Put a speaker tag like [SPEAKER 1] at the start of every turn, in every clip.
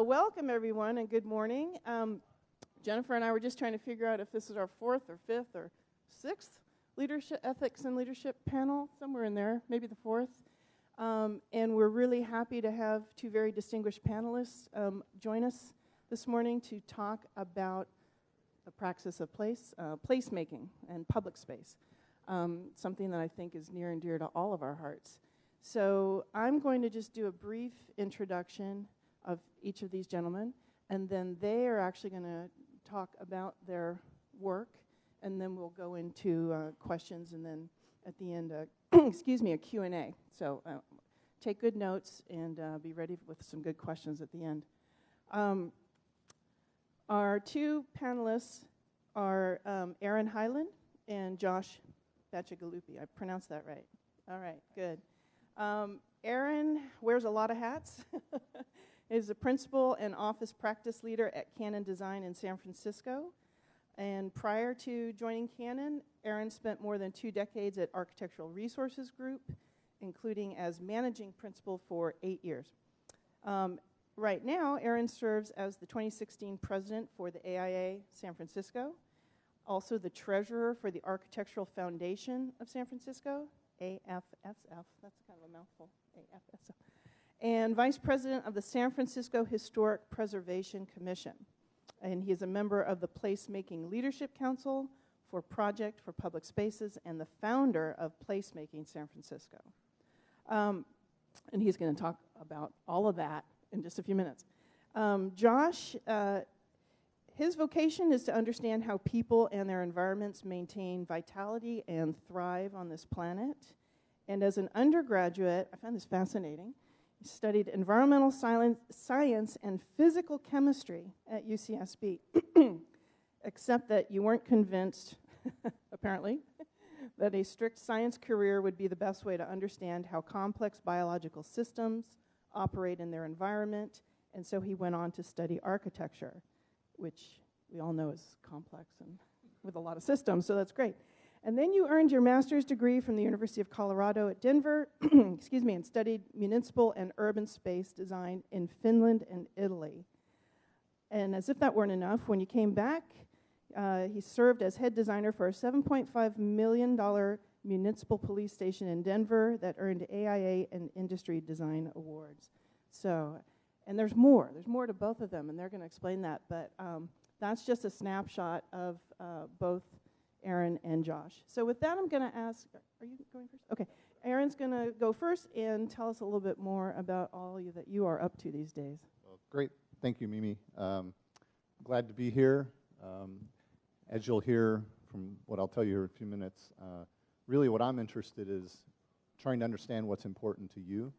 [SPEAKER 1] Welcome, everyone, and good morning. Jennifer and I were just trying to figure out if this is our fourth or fifth or sixth leadership ethics and leadership panel, somewhere in there, maybe the fourth. And we're really happy to have two very distinguished panelists join us this morning to talk about the praxis of placemaking and public space, something that I think is near and dear to all of our hearts. So I'm going to just do a brief introduction of each of these gentlemen, and then they are actually going to talk about their work, and then we'll go into questions, and then at the end, a Q&A. So take good notes and be ready with some good questions at the end. Our two panelists are Aaron Hyland and Josh Bacigalupi. I pronounced that right. All right, good. Aaron wears a lot of hats. Is a principal and office practice leader at CannonDesign in San Francisco. And prior to joining Cannon, Aaron spent more than 2 decades at Architectural Resources Group, including as managing principal for 8 years. Right now, Aaron serves as the 2016 president for the AIA San Francisco, also the treasurer for the Architectural Foundation of San Francisco, AFSF, that's kind of a mouthful, AFSF, and vice president of the San Francisco Historic Preservation Commission. And he is a member of the Placemaking Leadership Council for Project for Public Spaces and the founder of Placemaking San Francisco. And he's going to talk about all of that in just a few minutes. Josh, his vocation is to understand how people and their environments maintain vitality and thrive on this planet. And as an undergraduate, I found this fascinating. He studied environmental science and physical chemistry at UCSB, except that you weren't convinced, apparently, that a strict science career would be the best way to understand how complex biological systems operate in their environment, and so he went on to study architecture, which we all know is complex and with a lot of systems, so that's great. And then you earned your master's degree from the University of Colorado at Denver, and studied municipal and urban space design in Finland and Italy. And as if that weren't enough, when you came back, he served as head designer for a $7.5 million municipal police station in Denver that earned AIA and Industry Design Awards. So, and there's more to both of them, and they're going to explain that, but that's just a snapshot of both Aaron and Josh. So with that, I'm going to ask, are you going first? Okay, Aaron's going to go first and tell us a little bit more about all that you are up to these days.
[SPEAKER 2] Well, great. Thank you, Mimi. Glad to be here. As you'll hear from what I'll tell you here in a few minutes, really what I'm interested is trying to understand what's important to you.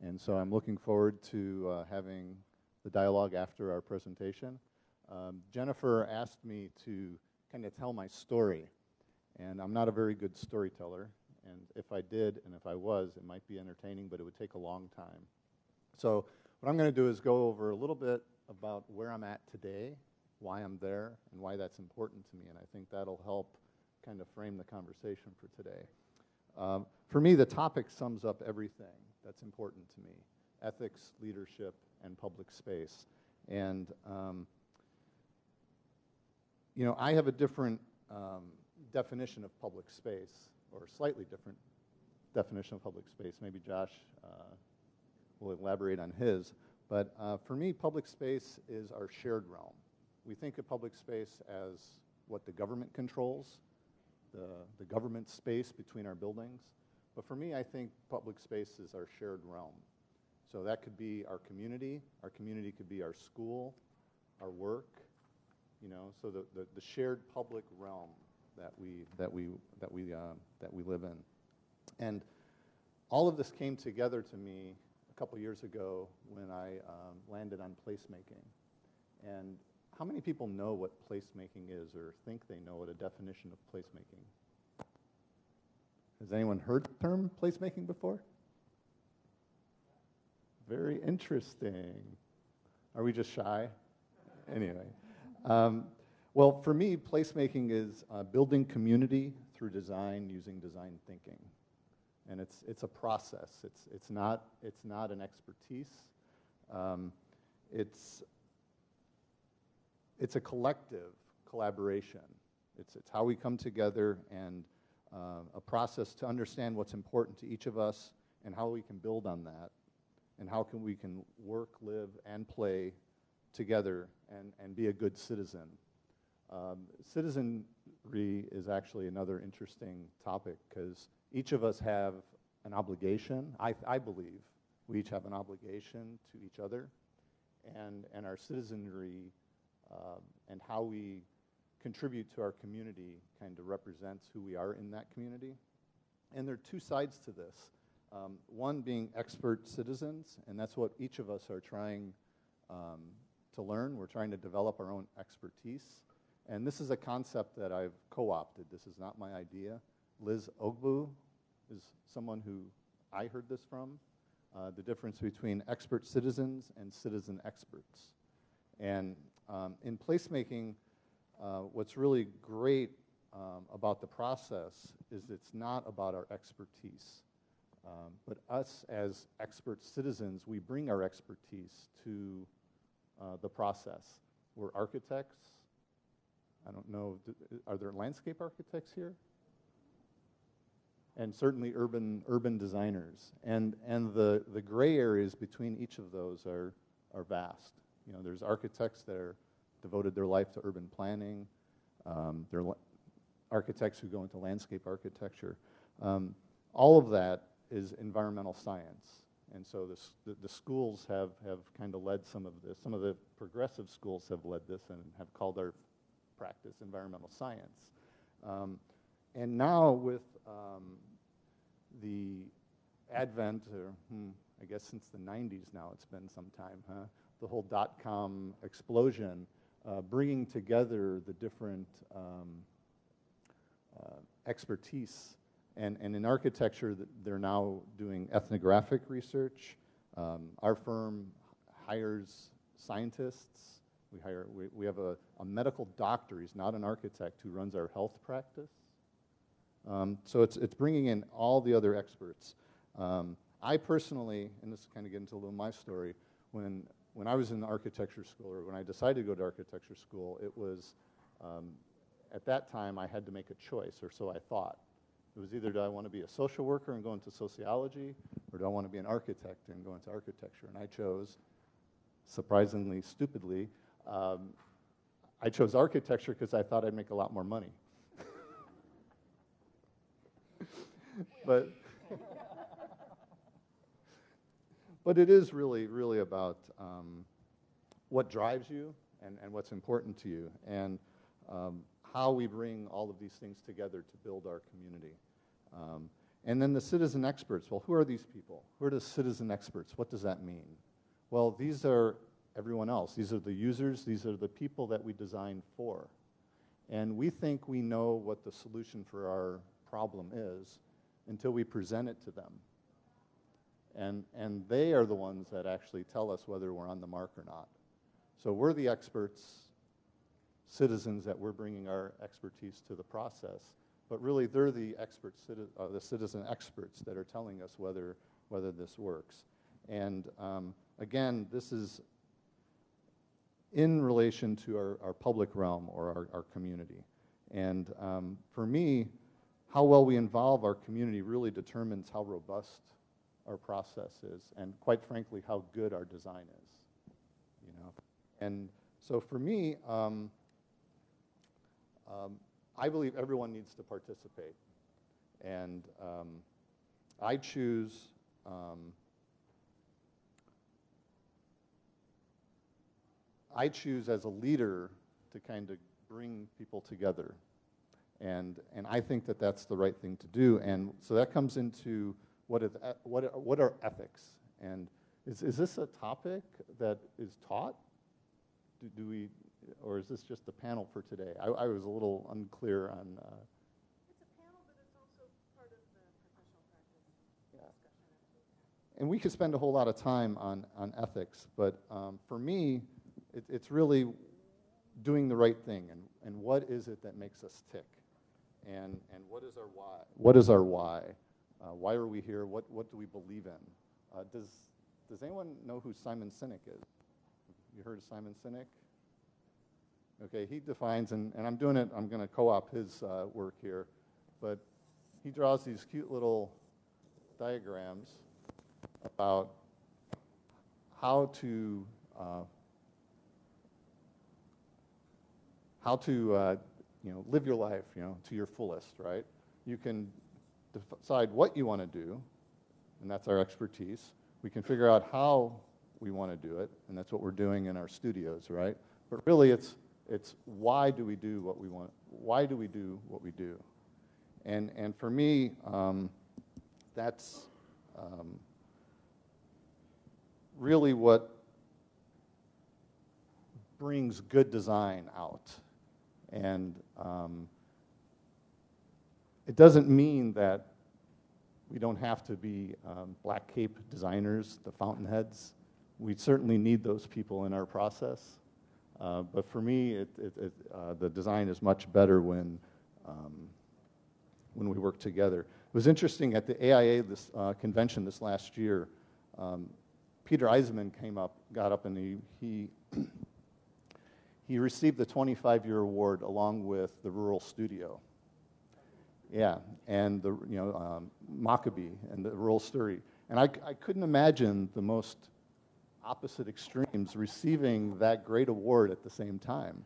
[SPEAKER 2] And so I'm looking forward to having the dialogue after our presentation. Jennifer asked me to kind of tell my story, and I'm not a very good storyteller, and if I did, and if I was, it might be entertaining, but it would take a long time. So what I'm going to do is go over a little bit about where I'm at today, why I'm there, and why that's important to me, and I think that'll help kind of frame the conversation for today. For me, the topic sums up everything that's important to me: ethics, leadership, and public space. And I have a different definition of public space, or a slightly different definition of public space. Maybe Josh will elaborate on his. But for me, public space is our shared realm. We think of public space as what the government controls, the government space between our buildings. But for me, I think public space is our shared realm. So that could be our community. Our community could be our school, our work. So the shared public realm that we live in, and all of this came together to me a couple years ago when I landed on placemaking. And how many people know what placemaking is, or think they know what a definition of placemaking? Has anyone heard the term placemaking before? Very interesting. Are we just shy? Anyway. Well, for me, placemaking is building community through design using design thinking, and it's a process. It's not an expertise. it's a collective collaboration. It's how we come together, and a process to understand what's important to each of us and how we can build on that, and how we can work, live, and play together and be a good citizen. Citizenry is actually another interesting topic, because each of us have an obligation. I believe we each have an obligation to each other, and our citizenry and how we contribute to our community kind of represents who we are in that community. And there are two sides to this. One being expert citizens, and that's what each of us are trying to learn. We're trying to develop our own expertise. And this is a concept that I've co-opted. This is not my idea. Liz Ogbu is someone who I heard this from. The difference between expert citizens and citizen experts. And in placemaking, what's really great about the process is it's not about our expertise. But us as expert citizens, we bring our expertise to the process. We're architects. I don't know, are there landscape architects here? And certainly urban designers. And the gray areas between each of those are vast. You know, there's architects that are devoted their life to urban planning. There are architects who go into landscape architecture. All of that is environmental science. And so the schools have kind of led some of this. Some of the progressive schools have led this and have called our practice environmental science. And now with the advent, or I guess since the 90s now, it's been some time, the whole dot-com explosion, bringing together the different expertise. And in architecture, they're now doing ethnographic research. Our firm hires scientists. We have a medical doctor, he's not an architect, who runs our health practice. So it's bringing in all the other experts. I personally, and this kind of get into a little my story, when I was in architecture school, or when I decided to go to architecture school, it was, at that time, I had to make a choice, or so I thought. It was either, do I want to be a social worker and go into sociology, or do I want to be an architect and go into architecture? And I chose, surprisingly, stupidly, I chose architecture because I thought I'd make a lot more money. But it is really, really about what drives you and what's important to you, and how we bring all of these things together to build our community. And then the citizen experts. Well, who are these people? Who are the citizen experts? What does that mean? Well, these are everyone else. These are the users. These are the people that we design for. And we think we know what the solution for our problem is until we present it to them. And they are the ones that actually tell us whether we're on the mark or not. So we're the experts, citizens, that we're bringing our expertise to the process. But really, they're the the citizen experts that are telling us whether this works. And again, this is in relation to our public realm or our community. And for me, how well we involve our community really determines how robust our process is, and quite frankly, how good our design is. You know, and so for me, I believe everyone needs to participate, and I choose. I choose as a leader to kind of bring people together, and I think that that's the right thing to do. And so that comes into what are ethics, and is this a topic that is taught? Do we, or is this just the panel for today? I was a little unclear on.
[SPEAKER 1] It's a panel, but it's also part of the professional practice discussion.
[SPEAKER 2] And we could spend a whole lot of time on ethics, but for me, it's really doing the right thing, and what is it that makes us tick, and what is our why? What is our why? Why are we here? What do we believe in? Does anyone know who Simon Sinek is? You heard of Simon Sinek? Okay, he defines, and I'm doing it, I'm going to co-op his work here, but he draws these cute little diagrams about how to live your life, to your fullest, right? You can decide what you want to do, and that's our expertise. We can figure out how we want to do it, and that's what we're doing in our studios, right? But really, it's why do we do what we want? Why do we do what we do? And for me, that's really what brings good design out. And it doesn't mean that we don't have to be black cape designers, the fountainheads. We certainly need those people in our process. But for me, the design is much better when we work together. It was interesting at the AIA convention this last year. Peter Eisenman got up, and he received the 25-year award along with the Rural Studio. Yeah, and the Maccabee and the Rural Story. And I couldn't imagine the most opposite extremes receiving that great award at the same time.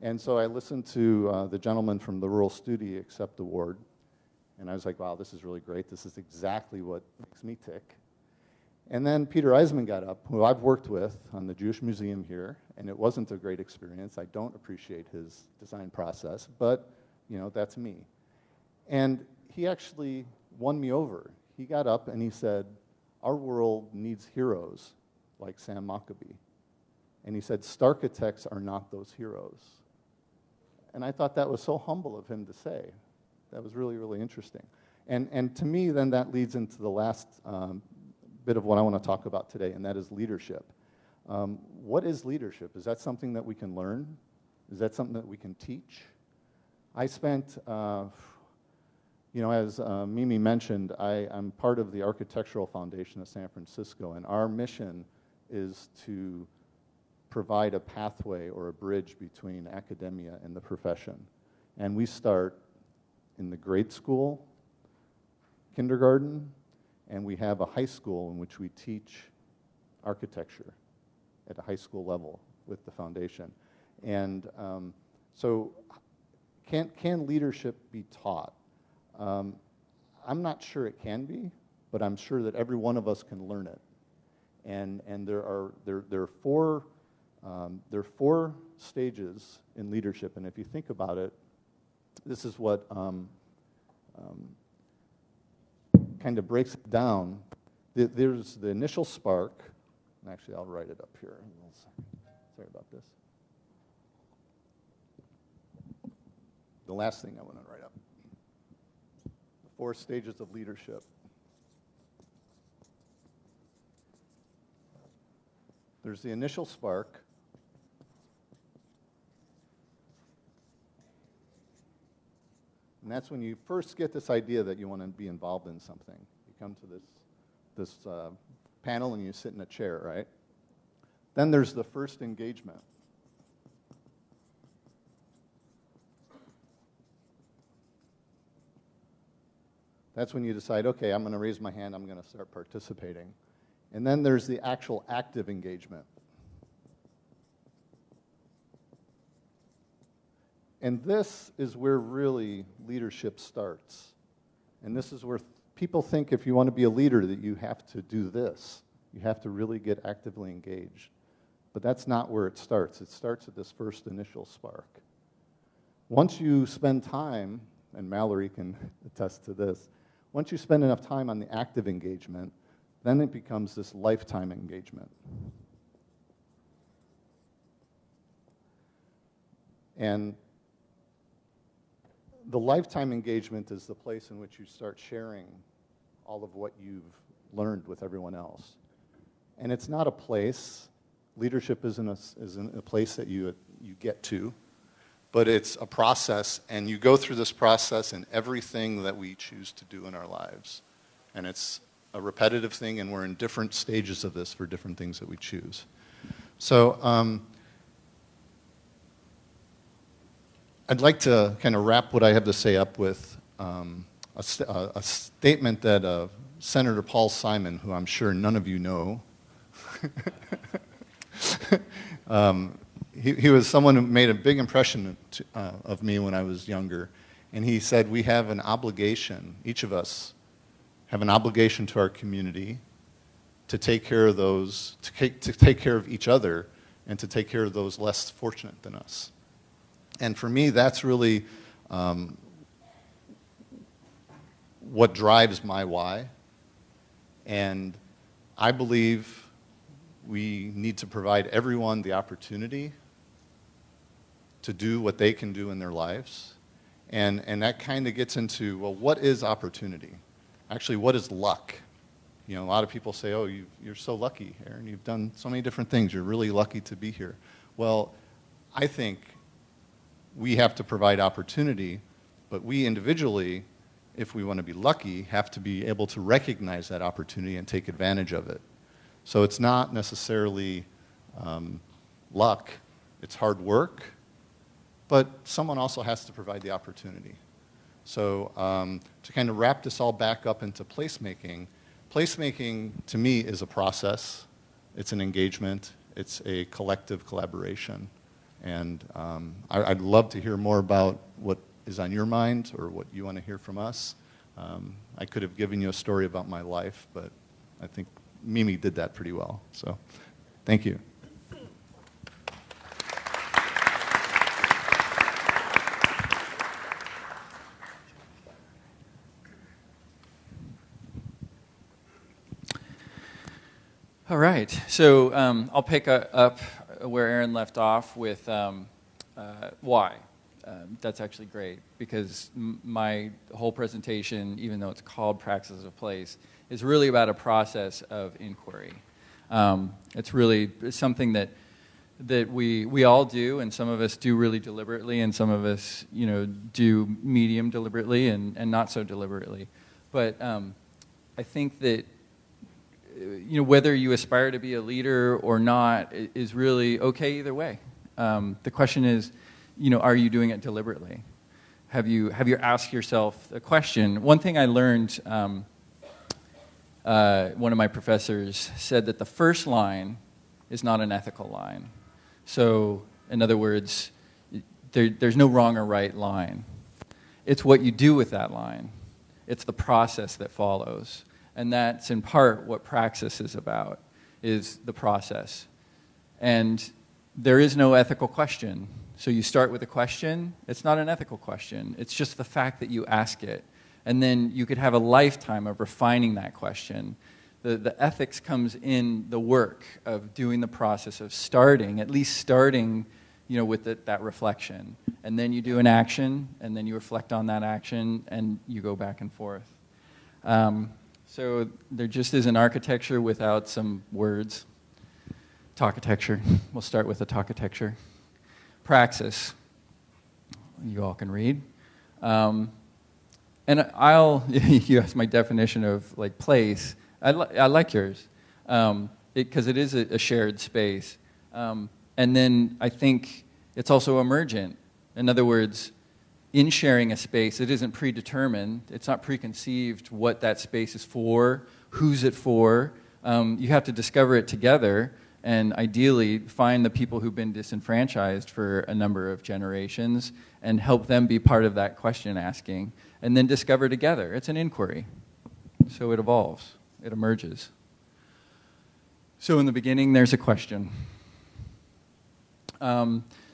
[SPEAKER 2] And so I listened to the gentleman from the Rural Studio accept the award, and I was like, wow, this is really great. This is exactly what makes me tick. And then Peter Eisenman got up, who I've worked with on the Jewish Museum here, and it wasn't a great experience. I don't appreciate his design process, but that's me. And he actually won me over. He got up and he said, our world needs heroes like Sam Maccabee. And he said, Starchitects are not those heroes. And I thought that was so humble of him to say. That was really, really interesting. And to me, then that leads into the last bit of what I want to talk about today, and that is leadership. What is leadership? Is that something that we can learn? Is that something that we can teach? I spent, as Mimi mentioned, I'm part of the Architectural Foundation of San Francisco, and our mission is to provide a pathway or a bridge between academia and the profession. And we start in the grade school, kindergarten, and we have a high school in which we teach architecture at a high school level with the foundation. And so can leadership be taught? I'm not sure it can be, but I'm sure that every one of us can learn it. And there are four stages in leadership, and if you think about it, this is what kind of breaks it down. There's the initial spark, and actually I'll write it up here. Sorry about this. The last thing I want to write up. The 4 stages of leadership. There's the initial spark. And that's when you first get this idea that you want to be involved in something. You come to this panel and you sit in a chair, right? Then there's the first engagement. That's when you decide, okay, I'm going to raise my hand, I'm going to start participating. And then there's the actual active engagement. And this is where really leadership starts. And this is where people think if you want to be a leader that you have to do this. You have to really get actively engaged. But that's not where it starts. It starts at this first initial spark. Once you spend time, and Mallory can attest to this, once you spend enough time on the active engagement, then it becomes this lifetime engagement. And the lifetime engagement is the place in which you start sharing all of what you've learned with everyone else. And it's not a place. Leadership isn't a place that you get to, but it's a process, and you go through this process in everything that we choose to do in our lives. And it's a repetitive thing, and we're in different stages of this for different things that we choose. So I'd like to kind of wrap what I have to say up with a statement that Senator Paul Simon, who I'm sure none of you know, he was someone who made a big impression of me when I was younger. And he said, we have an obligation, each of us have an obligation to our community to take care of those, to take care of each other, and to take care of those less fortunate than us. And for me, that's really what drives my why. And I believe we need to provide everyone the opportunity to do what they can do in their lives. And that kind of gets into, well, what is opportunity? Actually, what is luck? You know, a lot of people say, oh, you're so lucky, Aaron. You've done so many different things. You're really lucky to be here. Well, I think we have to provide opportunity, but we individually, if we want to be lucky, have to be able to recognize that opportunity and take advantage of it. So it's not necessarily luck. It's hard work, but someone also has to provide the opportunity. So to kind of wrap this all back up into placemaking, placemaking to me is a process. It's an engagement. It's a collective collaboration. And I'd love to hear more about what is on your mind or what you want to hear from us. I could have given you a story about my life, but I think Mimi did that pretty well. So thank you.
[SPEAKER 3] All right, so I'll pick up where Aaron left off with why. That's actually great, because my whole presentation, even though it's called Practices of Place, is really about a process of inquiry. It's really something that we all do, and some of us do really deliberately, and some of us, do medium deliberately and not so deliberately. But I think that whether you aspire to be a leader or not is really okay either way. The question is, are you doing it deliberately? Have you asked yourself a question? One thing I learned, one of my professors said that the first line is not an ethical line. So, in other words, there's no wrong or right line. It's what you do with that line. It's the process that follows. And that's in part what praxis is about, is the process. And there is no ethical question. So you start with a question. It's not an ethical question. It's just the fact that you ask it. And then you could have a lifetime of refining that question. The ethics comes in the work of doing the process of starting, at least starting, with that reflection. And then you do an action, and then you reflect on that action, and you go back and forth. So there just is an architecture without some words. Talkitecture. We'll start with the talkitecture. Praxis. You all can read. And you asked my definition of place. I like yours, because it is a shared space. And then I think it's also emergent. In other words, in sharing a space, it isn't predetermined. It's not preconceived what that space is for, who's it for. You have to discover it together, and ideally find the people who've been disenfranchised for a number of generations and help them be part of that question asking, and then discover together. It's an inquiry. So it evolves. It emerges. So in the beginning, there's a question.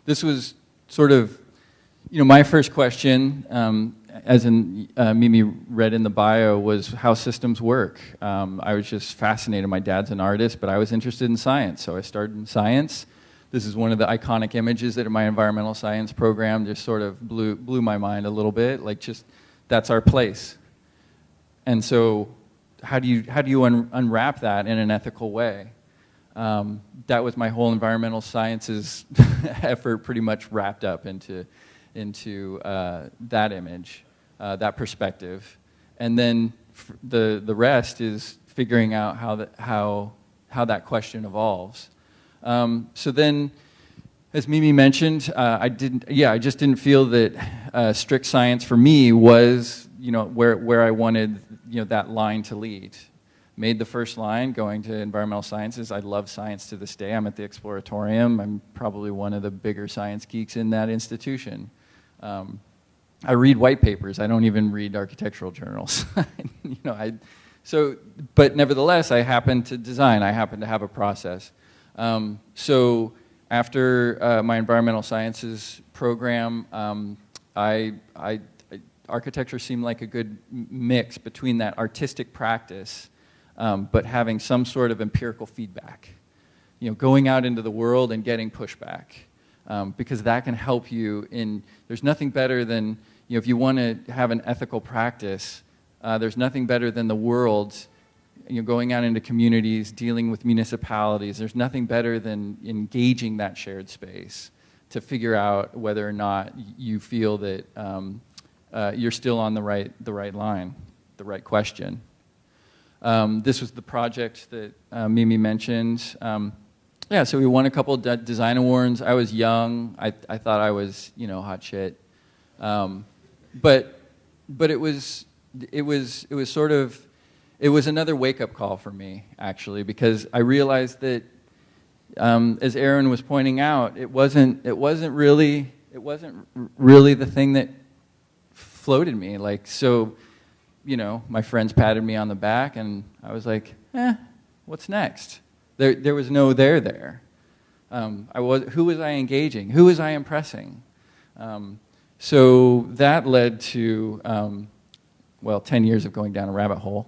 [SPEAKER 3] This was sort of my first question, as Mimi read in the bio, was how systems work. I was just fascinated. My dad's an artist, but I was interested in science, so I started in science. This is one of the iconic images that in my environmental science program just sort of blew my mind a little bit. That's our place. And so, how do you unwrap that in an ethical way? That was my whole environmental sciences effort, pretty much wrapped up into that image, that perspective, and then the rest is figuring out how that question evolves. So then, as Mimi mentioned, I just didn't feel that strict science for me was, where I wanted, that line to lead. Made the first line going to environmental sciences. I love science to this day. I'm at the Exploratorium. I'm probably one of the bigger science geeks in that institution. I read white papers. I don't even read architectural journals. But nevertheless, I happen to design. I happen to have a process. So after my environmental sciences program, architecture seemed like a good mix between that artistic practice, but having some sort of empirical feedback. Going out into the world and getting pushback, because that can help you in. There's nothing better than, if you want to have an ethical practice, there's nothing better than the world. Going out into communities, dealing with municipalities, there's nothing better than engaging that shared space to figure out whether or not you feel that you're still on the right line, the right question. This was the project that Mimi mentioned. So we won a couple of design awards. I was young. I thought I was, hot shit. But it was sort of. It was another wake-up call for me, actually, because I realized that, as Aaron was pointing out, it wasn't really the thing that floated me. My friends patted me on the back, and I was like, what's next? There was no there. Who was I engaging? Who was I impressing? So that led to 10 years of going down a rabbit hole.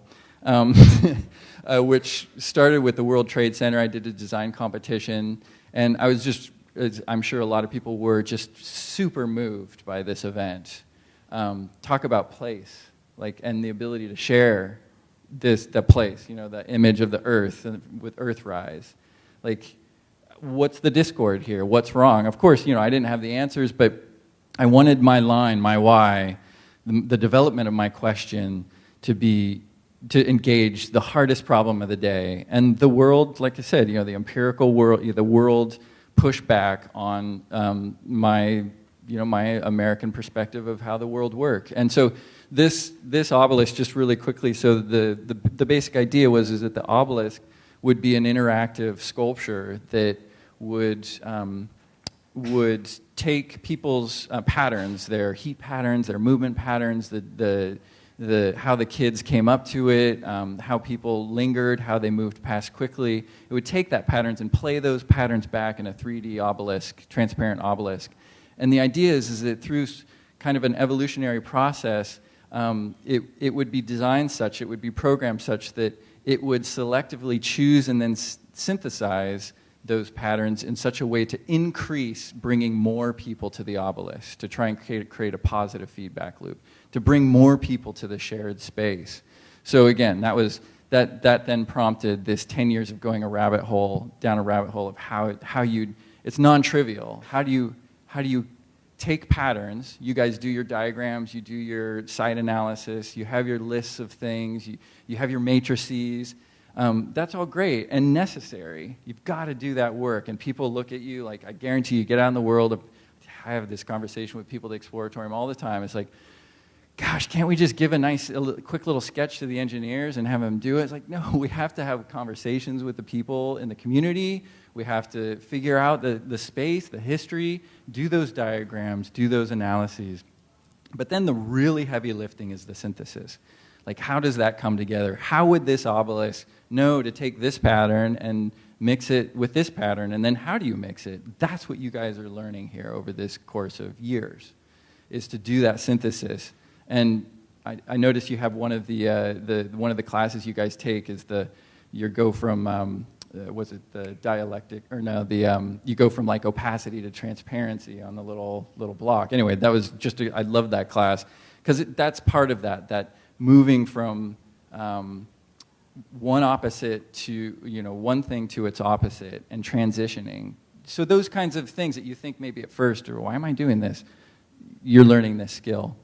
[SPEAKER 3] Which started with the World Trade Center. I did a design competition, and I was just, as I'm sure a lot of people were, just super moved by this event. Talk about place, and the ability to share the place, the image of the earth with Earthrise. What's the discord here? What's wrong? Of course, I didn't have the answers, but I wanted my line, my why, the development of my question to engage the hardest problem of the day. And the world, like I said, the empirical world, the world pushback on my American perspective of how the world works. And so this obelisk, just really quickly, so the basic idea is that the obelisk would be an interactive sculpture that would take people's patterns, their heat patterns, their movement patterns, how the kids came up to it, how people lingered, how they moved past quickly. It would take that patterns and play those patterns back in a 3D obelisk, transparent obelisk. And the idea is that through kind of an evolutionary process, it would be designed such, it would be programmed such that it would selectively choose and then synthesize those patterns in such a way to increase bringing more people to the obelisk, to try and create a positive feedback loop, to bring more people to the shared space. So again, that then prompted this 10 years of going down a rabbit hole of how you'd, it's non-trivial. How do you take patterns? You guys do your diagrams, you do your site analysis, you have your lists of things, you have your matrices. That's all great and necessary. You've got to do that work. And people look at you I guarantee you get out in the world. I have this conversation with people at the Exploratorium all the time. It's gosh, can't we just give a quick little sketch to the engineers and have them do it? It's no, we have to have conversations with the people in the community. We have to figure out the space, the history, do those diagrams, do those analyses. But then the really heavy lifting is the synthesis. How does that come together? How would this obelisk know to take this pattern and mix it with this pattern? And then how do you mix it? That's what you guys are learning here over this course of years, is to do that synthesis. And I noticed you have one of the classes you guys take is you go from was it the dialectic or no the you go from opacity to transparency on the little block. Anyway, that was just I love that class because that's part of that moving from one opposite to one thing to its opposite and transitioning. So those kinds of things that you think maybe at first, or why am I doing this? You're learning this skill.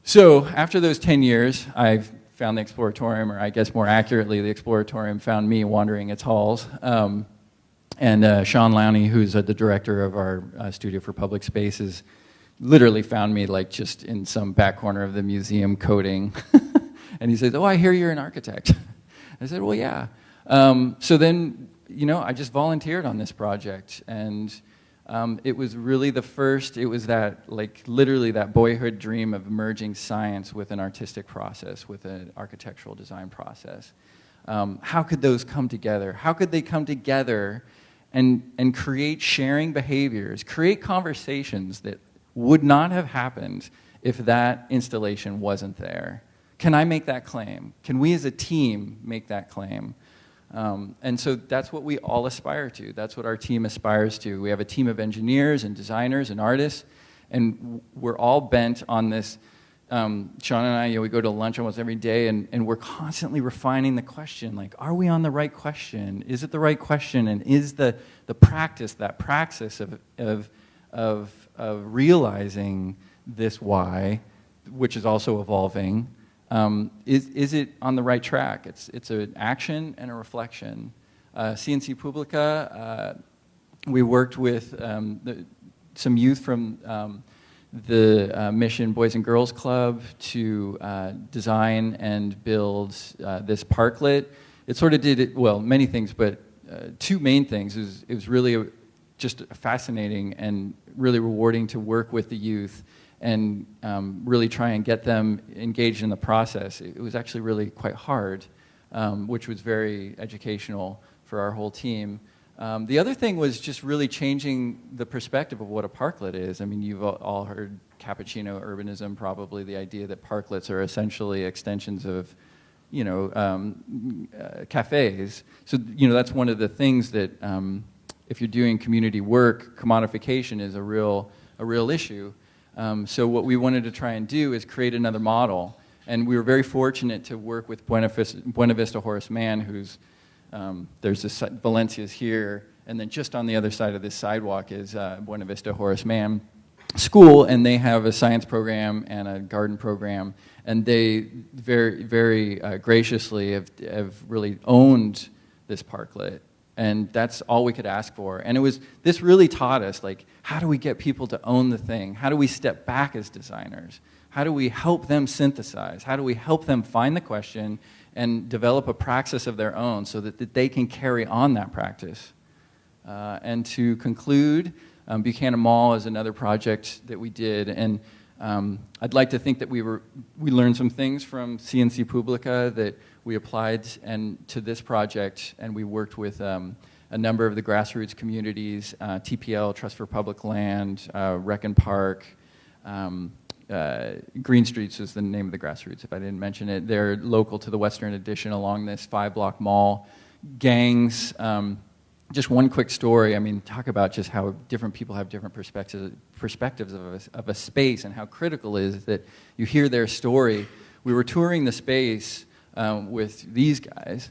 [SPEAKER 3] So after those 10 years, I've found the Exploratorium, or I guess more accurately, the Exploratorium found me wandering its halls. And Sean Lowney, who's the director of our Studio for Public Spaces, literally found me like just in some back corner of the museum coding. And he says, "Oh, I hear you're an architect." I said, "Well, yeah." So then, I just volunteered on this project, and it was really the first. It was that, like, literally that boyhood dream of merging science with an artistic process, with an architectural design process. How could those come together? How could they come together and create sharing behaviors, create conversations that would not have happened if that installation wasn't there? Can I make that claim? Can we as a team make that claim? And so that's what we all aspire to. That's what our team aspires to. We have a team of engineers and designers and artists, and we're all bent on this. Sean and I, we go to lunch almost every day, and we're constantly refining the question, like, are we on the right question? Is it the right question? And is the practice, that praxis of realizing this why, which is also evolving, is it on the right track? It's an action and a reflection. CNC Publica, we worked with some youth from the Mission Boys and Girls Club to design and build this parklet. It sort of did many things, but two main things. It was really just fascinating and really rewarding to work with the youth and really try and get them engaged in the process. It was actually really quite hard, which was very educational for our whole team. The other thing was just really changing the perspective of what a parklet is. I mean, you've all heard cappuccino urbanism, probably, the idea that parklets are essentially extensions of, cafes. So, that's one of the things that, if you're doing community work, commodification is a real issue. So what we wanted to try and do is create another model. And we were very fortunate to work with Buena Vista Horace Mann, who's, there's this, Valencia's here, and then just on the other side of this sidewalk is Buena Vista Horace Mann School, and they have a science program and a garden program, and they very, very graciously have really owned this parklet. And that's all we could ask for. And this really taught us, like, how do we get people to own the thing? How do we step back as designers? How do we help them synthesize? How do we help them find the question and develop a praxis of their own so that they can carry on that practice? And to conclude, Buchanan Mall is another project that we did. And I'd like to think that we learned some things from CNC Publica that we applied to this project, and we worked with a number of the grassroots communities, TPL, Trust for Public Land, Rec and Park, Green Streets is the name of the grassroots, if I didn't mention it. They're local to the Western Addition along this 5-block mall. Gangs, just one quick story. I mean, talk about just how different people have different perspectives of a space, and how critical it is that you hear their story. We were touring the space with these guys,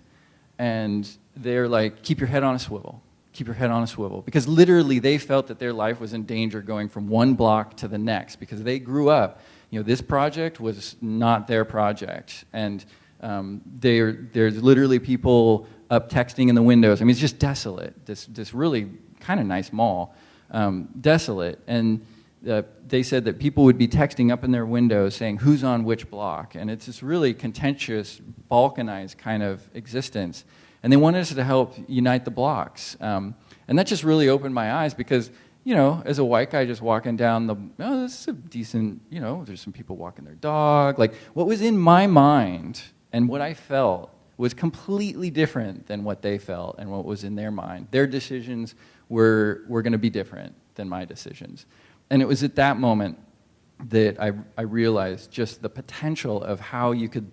[SPEAKER 3] and they're like, keep your head on a swivel, keep your head on a swivel, because literally they felt that their life was in danger going from one block to the next, because they grew up, this project was not their project, and there's literally people up texting in the windows. I mean, it's just desolate, this really kind of nice mall, desolate, and they said that people would be texting up in their windows saying who's on which block, and it's this really contentious, balkanized kind of existence. And they wanted us to help unite the blocks. And that just really opened my eyes because, as a white guy just walking down this is a decent, there's some people walking their dog. Like, what was in my mind and what I felt was completely different than what they felt and what was in their mind. Their decisions were going to be different than my decisions. And it was at that moment that I realized just the potential of how you could,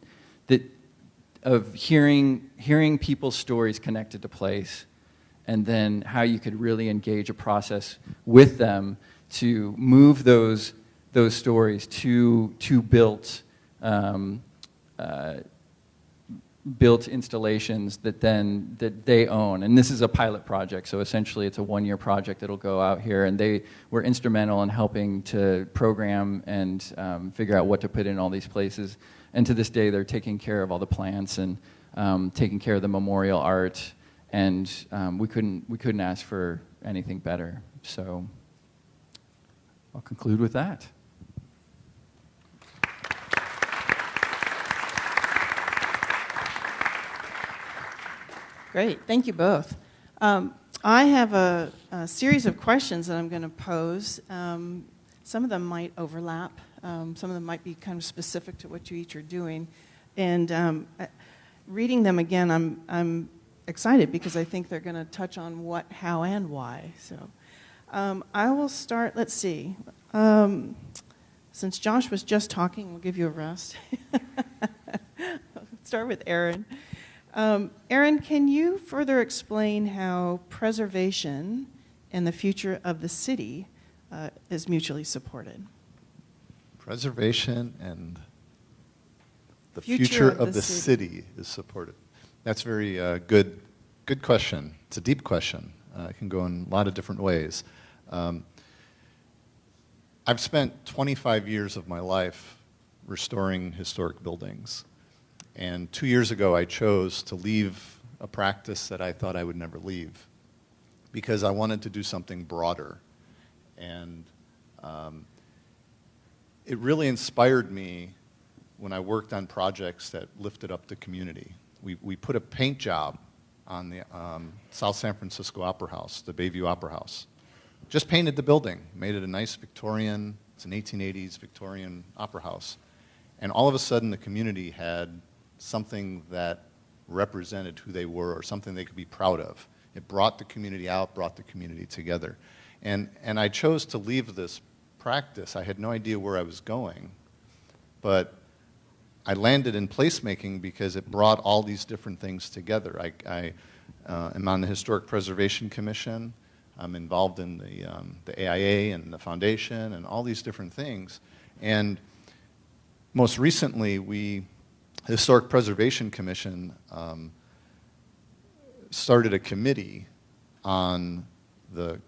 [SPEAKER 3] of hearing people's stories connected to place, and then how you could really engage a process with them to move those stories to built installations that they own. And this is a pilot project, so essentially it's a 1-year project that'll go out here, and they were instrumental in helping to program and figure out what to put in all these places. And to this day, they're taking care of all the plants and taking care of the memorial art and we couldn't ask for anything better. So I'll conclude with that.
[SPEAKER 1] Great, thank you both. I have a series of questions that I'm going to pose. Some of them might overlap. Some of them might be kind of specific to what you each are doing. And reading them again, I'm excited because I think they're going to touch on what, how, and why. So I will start, let's see. Since Josh was just talking, we'll give you a rest. Start with Aaron. Aaron, can you further explain how preservation and the future of the city is mutually supported?
[SPEAKER 2] Preservation and the future of the city is supported. That's very good question. It's a deep question. It can go in a lot of different ways. I've spent 25 years of my life restoring historic buildings. And 2 years ago, I chose to leave a practice that I thought I would never leave because I wanted to do something broader. And it really inspired me when I worked on projects that lifted up the community. We put a paint job on the South San Francisco Opera House, the Bayview Opera House. Just painted the building, made it a nice Victorian, it's an 1880s Victorian opera house. And all of a sudden, the community had something that represented who they were or something they could be proud of. It brought the community out, brought the community together. And I chose to leave this practice. I had no idea where I was going, but I landed in placemaking because it brought all these different things together. I am on the Historic Preservation Commission. I'm involved in the AIA and the foundation and all these different things. And most recently, the Historic Preservation Commission started a committee on the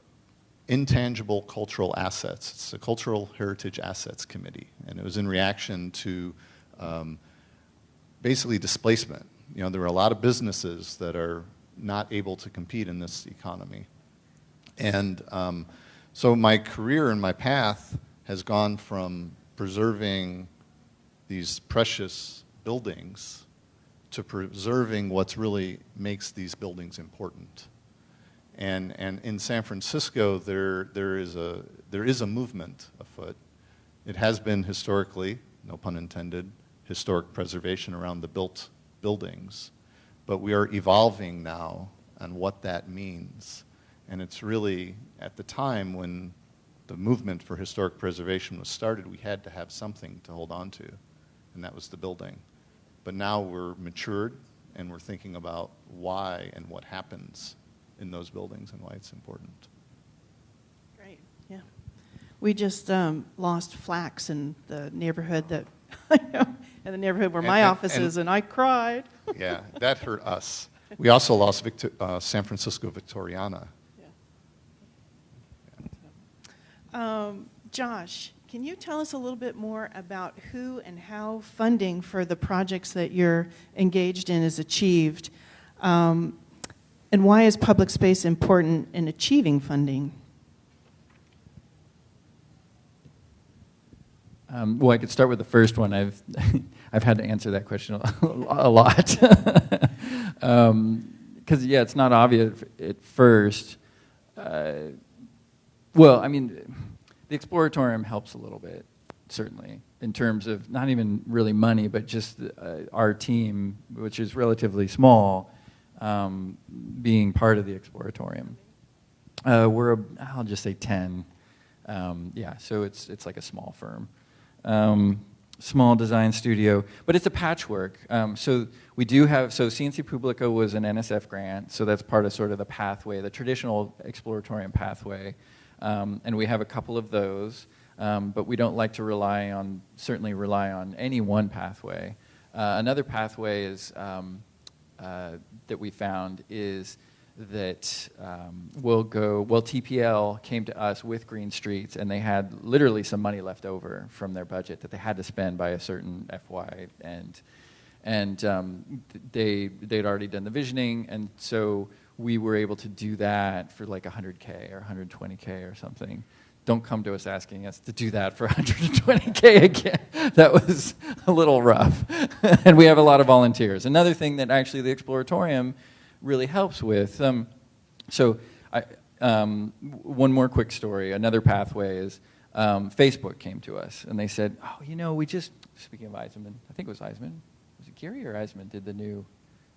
[SPEAKER 2] intangible cultural assets. It's the Cultural Heritage Assets Committee, and it was in reaction to basically displacement. You know, there were a lot of businesses that are not able to compete in this economy. And so my career and my path has gone from preserving these precious buildings to preserving what's really makes these buildings important. And in San Francisco, there is a movement afoot. It has been historically, no pun intended, historic preservation around the built buildings. But we are evolving now on what that means. And it's really, at the time when the movement for historic preservation was started, we had to have something to hold on to, and that was the building. But now we're matured, and we're thinking about why and what happens in those buildings and why it's important.
[SPEAKER 1] Great, yeah. We just lost Flax in the neighborhood that, in the neighborhood where my office is, and I cried.
[SPEAKER 2] Yeah, that hurt us. We also lost San Francisco Victoriana.
[SPEAKER 1] Yeah. Josh, can you tell us a little bit more about who and how funding for the projects that you're engaged in is achieved? And why is public space important in achieving funding?
[SPEAKER 3] Well, I could start with the first one. I've had to answer that question a lot. Because, yeah, it's not obvious at first. Well, I mean, the Exploratorium helps a little bit, certainly, in terms of not even really money, but just our team, which is relatively small, being part of the Exploratorium. I'll just say 10. Yeah, so it's like a small firm. Small design studio, but it's a patchwork. So we do have, so CNC Publica was an NSF grant, so that's part of sort of the pathway, the traditional Exploratorium pathway. And we have a couple of those, but we don't like to certainly rely on any one pathway. Another pathway is, that we found is that TPL came to us with Green Streets, and they had literally some money left over from their budget that they had to spend by a certain FY, and they'd already done the visioning, and so we were able to do that for like 100K or 120K or something. Don't come to us asking us to do that for 120K again. That was a little rough. And we have a lot of volunteers. Another thing that actually the Exploratorium really helps with. One more quick story. Another pathway is Facebook came to us and they said, oh, you know, we just, speaking of Eisman, I think it was Eisman. Was it Geary or Eisman did the new,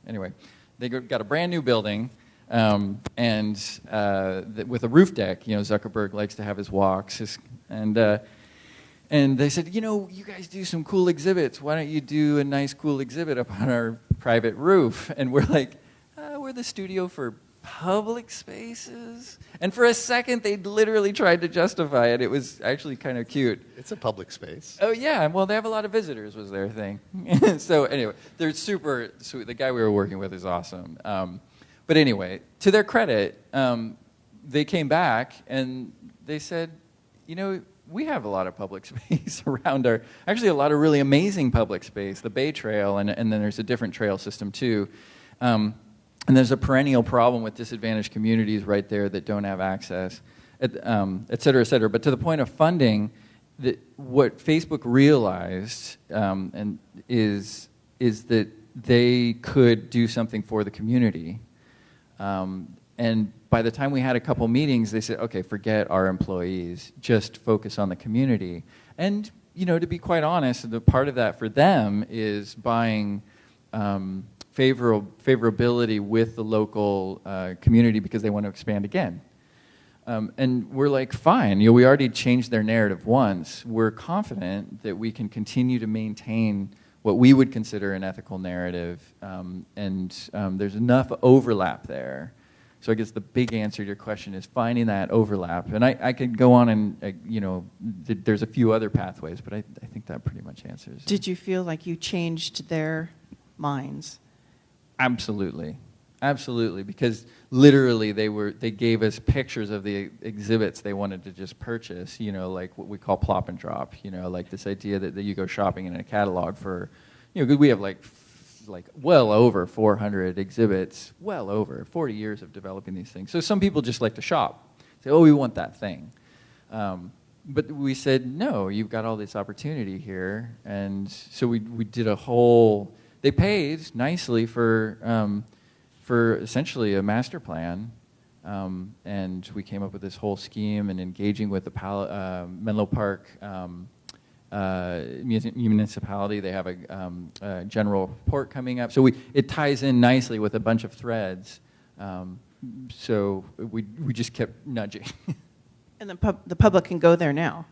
[SPEAKER 3] anyway, they got a brand new building. With a roof deck, you know, Zuckerberg likes to have his walks, and they said, you know, you guys do some cool exhibits. Why don't you do a nice, cool exhibit up on our private roof? And we're like, we're the studio for public spaces. And for a second, they literally tried to justify it. It was actually kind of cute.
[SPEAKER 2] It's a public space.
[SPEAKER 3] Oh yeah, well they have a lot of visitors was their thing. So anyway, they're super sweet. The guy we were working with is awesome. But anyway, to their credit, they came back and they said, you know, we have a lot of public space around actually a lot of really amazing public space, the Bay Trail, and then there's a different trail system too. And there's a perennial problem with disadvantaged communities right there that don't have access, et cetera, et cetera. But to the point of funding, what Facebook realized is that they could do something for the community. And by the time we had a couple meetings, they said, okay, forget our employees, just focus on the community. And, you know, to be quite honest, the part of that for them is buying favorability with the local community because they want to expand again. And we're like, fine, you know, we already changed their narrative once. We're confident that we can continue to maintain what we would consider an ethical narrative, and there's enough overlap there. So I guess the big answer to your question is finding that overlap. And I could go on and, you know, there's a few other pathways, but I think that pretty much answers.
[SPEAKER 1] Did you feel like you changed their minds?
[SPEAKER 3] Absolutely. Absolutely, because literally they gave us pictures of the exhibits they wanted to just purchase, you know, like what we call plop and drop, you know, like this idea that you go shopping in a catalog for, you know, because we have like well over 400 exhibits, well over 40 years of developing these things. So some people just like to shop, say, oh, we want that thing. But we said, no, you've got all this opportunity here. And so we did a whole, they paid nicely for essentially a master plan, and we came up with this whole scheme and engaging with the Menlo Park municipality. They have a general report coming up. So it ties in nicely with a bunch of threads. So we just kept nudging.
[SPEAKER 1] And the public can go there now?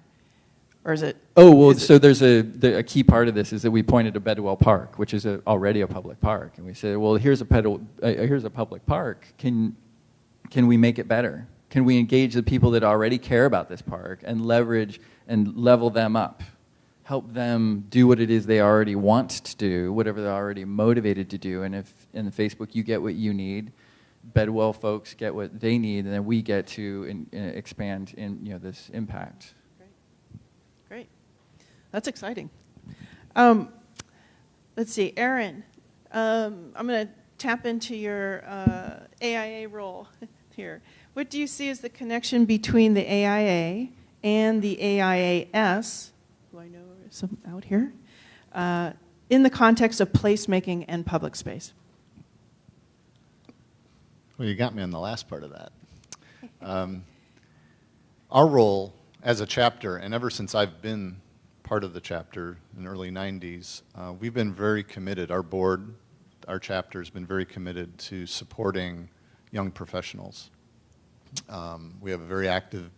[SPEAKER 1] Or is it?
[SPEAKER 3] Oh, well, so there's a key part of this is that we pointed to Bedwell Park, which is already a public park. And we said, well, here's a public park. Can we make it better? Can we engage the people that already care about this park and leverage and level them up? Help them do what it is they already want to do, whatever they're already motivated to do. And if in Facebook you get what you need, Bedwell folks get what they need, and then we get to expand in, you know, this impact.
[SPEAKER 1] Great. That's exciting. Let's see, Aaron, I'm going to tap into your AIA role here. What do you see as the connection between the AIA and the AIAS, who I know is some out here, in the context of placemaking and public space?
[SPEAKER 2] Well, you got me on the last part of that. Our role as a chapter, and ever since I've been part of the chapter in the early 90s, we've been very committed. Our board, our chapter has been very committed to supporting young professionals. We have a very active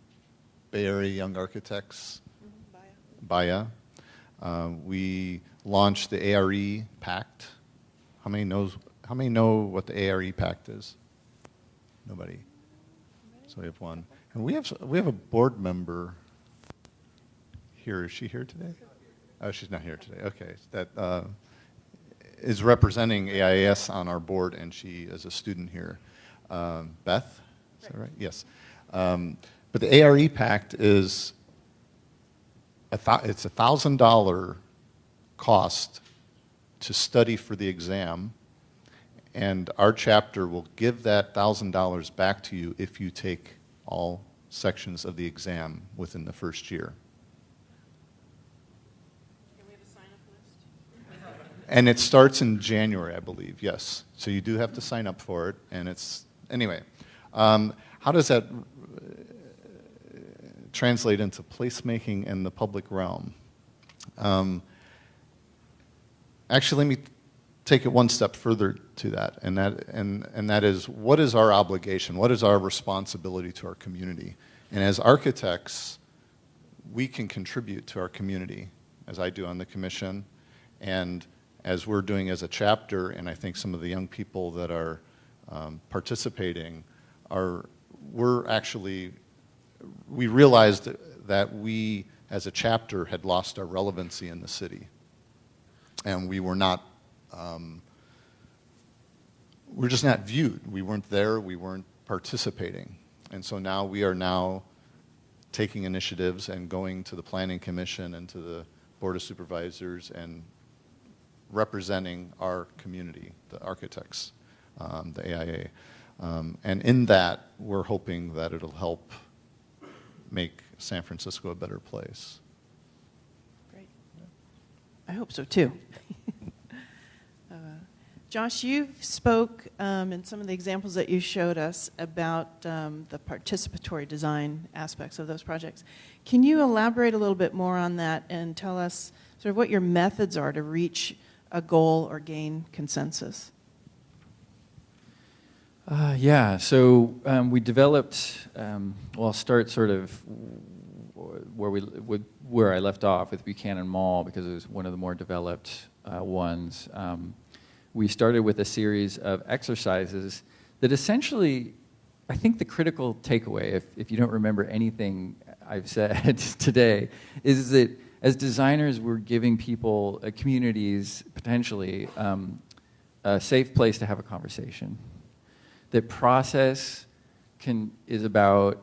[SPEAKER 2] Bay Area Young Architects, BAYA. We launched the ARE Pact. How many know what the ARE Pact is? Nobody. So we have one. And we have a board member here. Is she here today? Oh, she's not here today. Okay. That is representing AIS on our board, and she is a student here. Beth? Is that right? Yes. But the ARE Pact is it's $1,000 cost to study for the exam, And our chapter will give that $1,000 back to you if you take all sections of the exam within the first year.
[SPEAKER 1] Can we have a sign-up list?
[SPEAKER 2] And it starts in January, I believe, yes. So you do have to sign up for it, and it's, anyway. How does that translate into placemaking in the public realm? Actually, let me take it one step further to that, and that is, what is our obligation? What is our responsibility to our community? And as architects, we can contribute to our community, as I do on the commission, and as we're doing as a chapter, and I think some of the young people that are participating we realized that we, as a chapter, had lost our relevancy in the city. And we were not, we're just not viewed. We weren't there, we weren't participating. And so now we are now taking initiatives and going to the Planning Commission and to the Board of Supervisors and representing our community, the architects, the AIA. And in that, we're hoping that it'll help make San Francisco a better place.
[SPEAKER 1] Great. I hope so, too. Josh, you spoke in some of the examples that you showed us about the participatory design aspects of those projects. Can you elaborate a little bit more on that and tell us sort of what your methods are to reach a goal or gain consensus?
[SPEAKER 3] Yeah, so we developed, I'll start sort of where I left off with Buchanan Mall, because it was one of the more developed ones. We started with a series of exercises that essentially, I think the critical takeaway, if you don't remember anything I've said today, is that as designers, we're giving people, communities, potentially, a safe place to have a conversation. That process is about,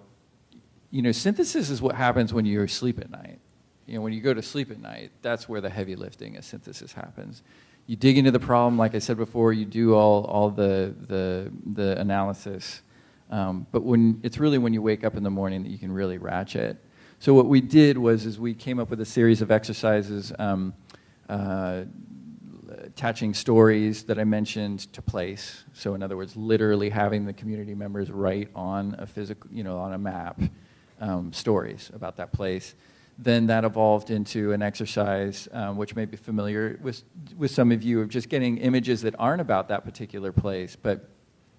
[SPEAKER 3] synthesis is what happens when you sleep at night. When you go to sleep at night, that's where the heavy lifting of synthesis happens. You dig into the problem, like I said before, you do all the analysis, but it's really when you wake up in the morning that you can really ratchet. So what we did was we came up with a series of exercises, attaching stories that I mentioned to place. So in other words, literally having the community members write on a physical, on a map, stories about that place. Then that evolved into an exercise, which may be familiar with some of you, of just getting images that aren't about that particular place, but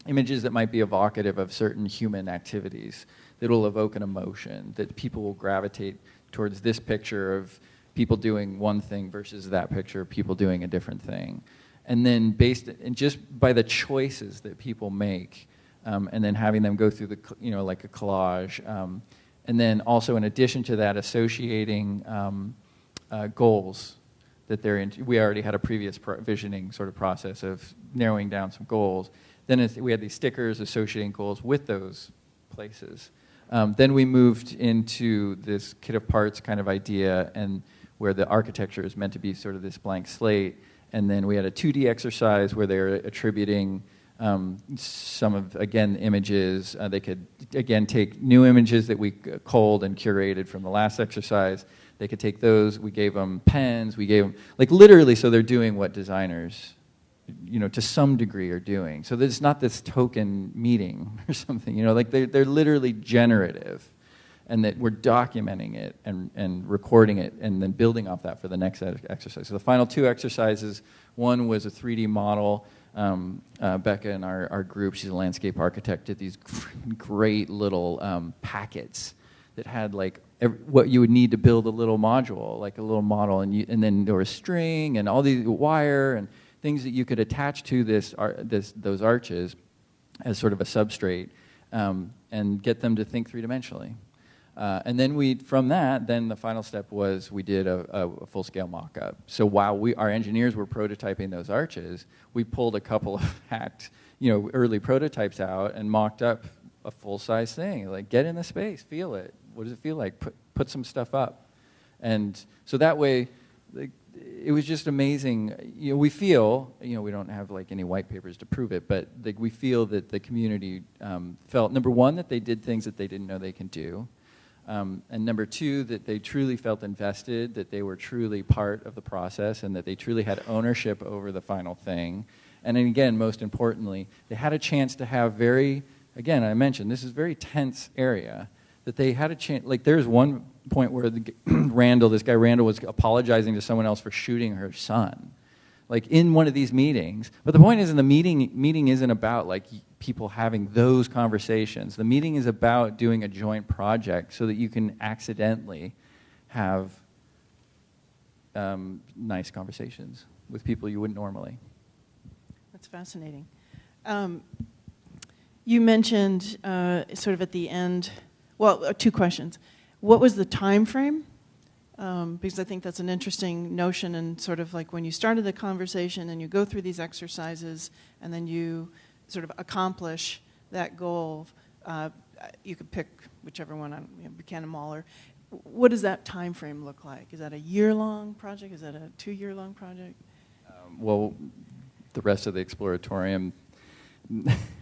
[SPEAKER 3] images that might be evocative of certain human activities that will evoke an emotion, that people will gravitate towards this picture of people doing one thing versus that picture of people doing a different thing. And then just by the choices that people make, and then having them go through like a collage, and then also in addition to that, associating goals that they're in. We already had a previous visioning sort of process of narrowing down some goals. Then we had these stickers associating goals with those places. Then we moved into this kit of parts kind of idea, and where the architecture is meant to be sort of this blank slate. And then we had a 2D exercise where they're attributing some of, again, images. They could, again, take new images that we culled and curated from the last exercise. They could take those. We gave them pens. We gave them, like, literally, so they're doing what designers, to some degree are doing. So there's not this token meeting or something, like they're literally generative, and that we're documenting it and recording it and then building off that for the next exercise. So the final two exercises, one was a 3D model. Becca in our group, she's a landscape architect, did these great little packets that had like what you would need to build a little module, like a little model, and then there was string and all these wire and things that you could attach to those arches as sort of a substrate, and get them to think three-dimensionally. And then from that, the final step was we did a full-scale mock-up. So while our engineers were prototyping those arches, we pulled a couple of hacked, early prototypes out and mocked up a full-size thing. Like, get in the space, feel it. What does it feel like? Put some stuff up. And so that way, it was just amazing. You know, we feel, you know, we don't have like any white papers to prove it, but like, we feel that the community felt, number one, that they did things that they didn't know they can do. And number two, that they truly felt invested, that they were truly part of the process, and that they truly had ownership over the final thing. And then again, most importantly, they had a chance to have very, again, I mentioned, this is a very tense area, that they had a chance, like there's one point where this guy Randall was apologizing to someone else for shooting her son, like in one of these meetings. But the point is, in the meeting isn't about like people having those conversations. The meeting is about doing a joint project so that you can accidentally have nice conversations with people you wouldn't normally.
[SPEAKER 1] That's fascinating. You mentioned sort of at the end, well, two questions. What was the time frame? Because I think that's an interesting notion, and sort of like when you started the conversation and you go through these exercises and then you sort of accomplish that goal, you could pick whichever one, Buchanan Mall, or what does that time frame look like? Is that a year-long project? Is that a 2-year-long project?
[SPEAKER 3] Well, the rest of the Exploratorium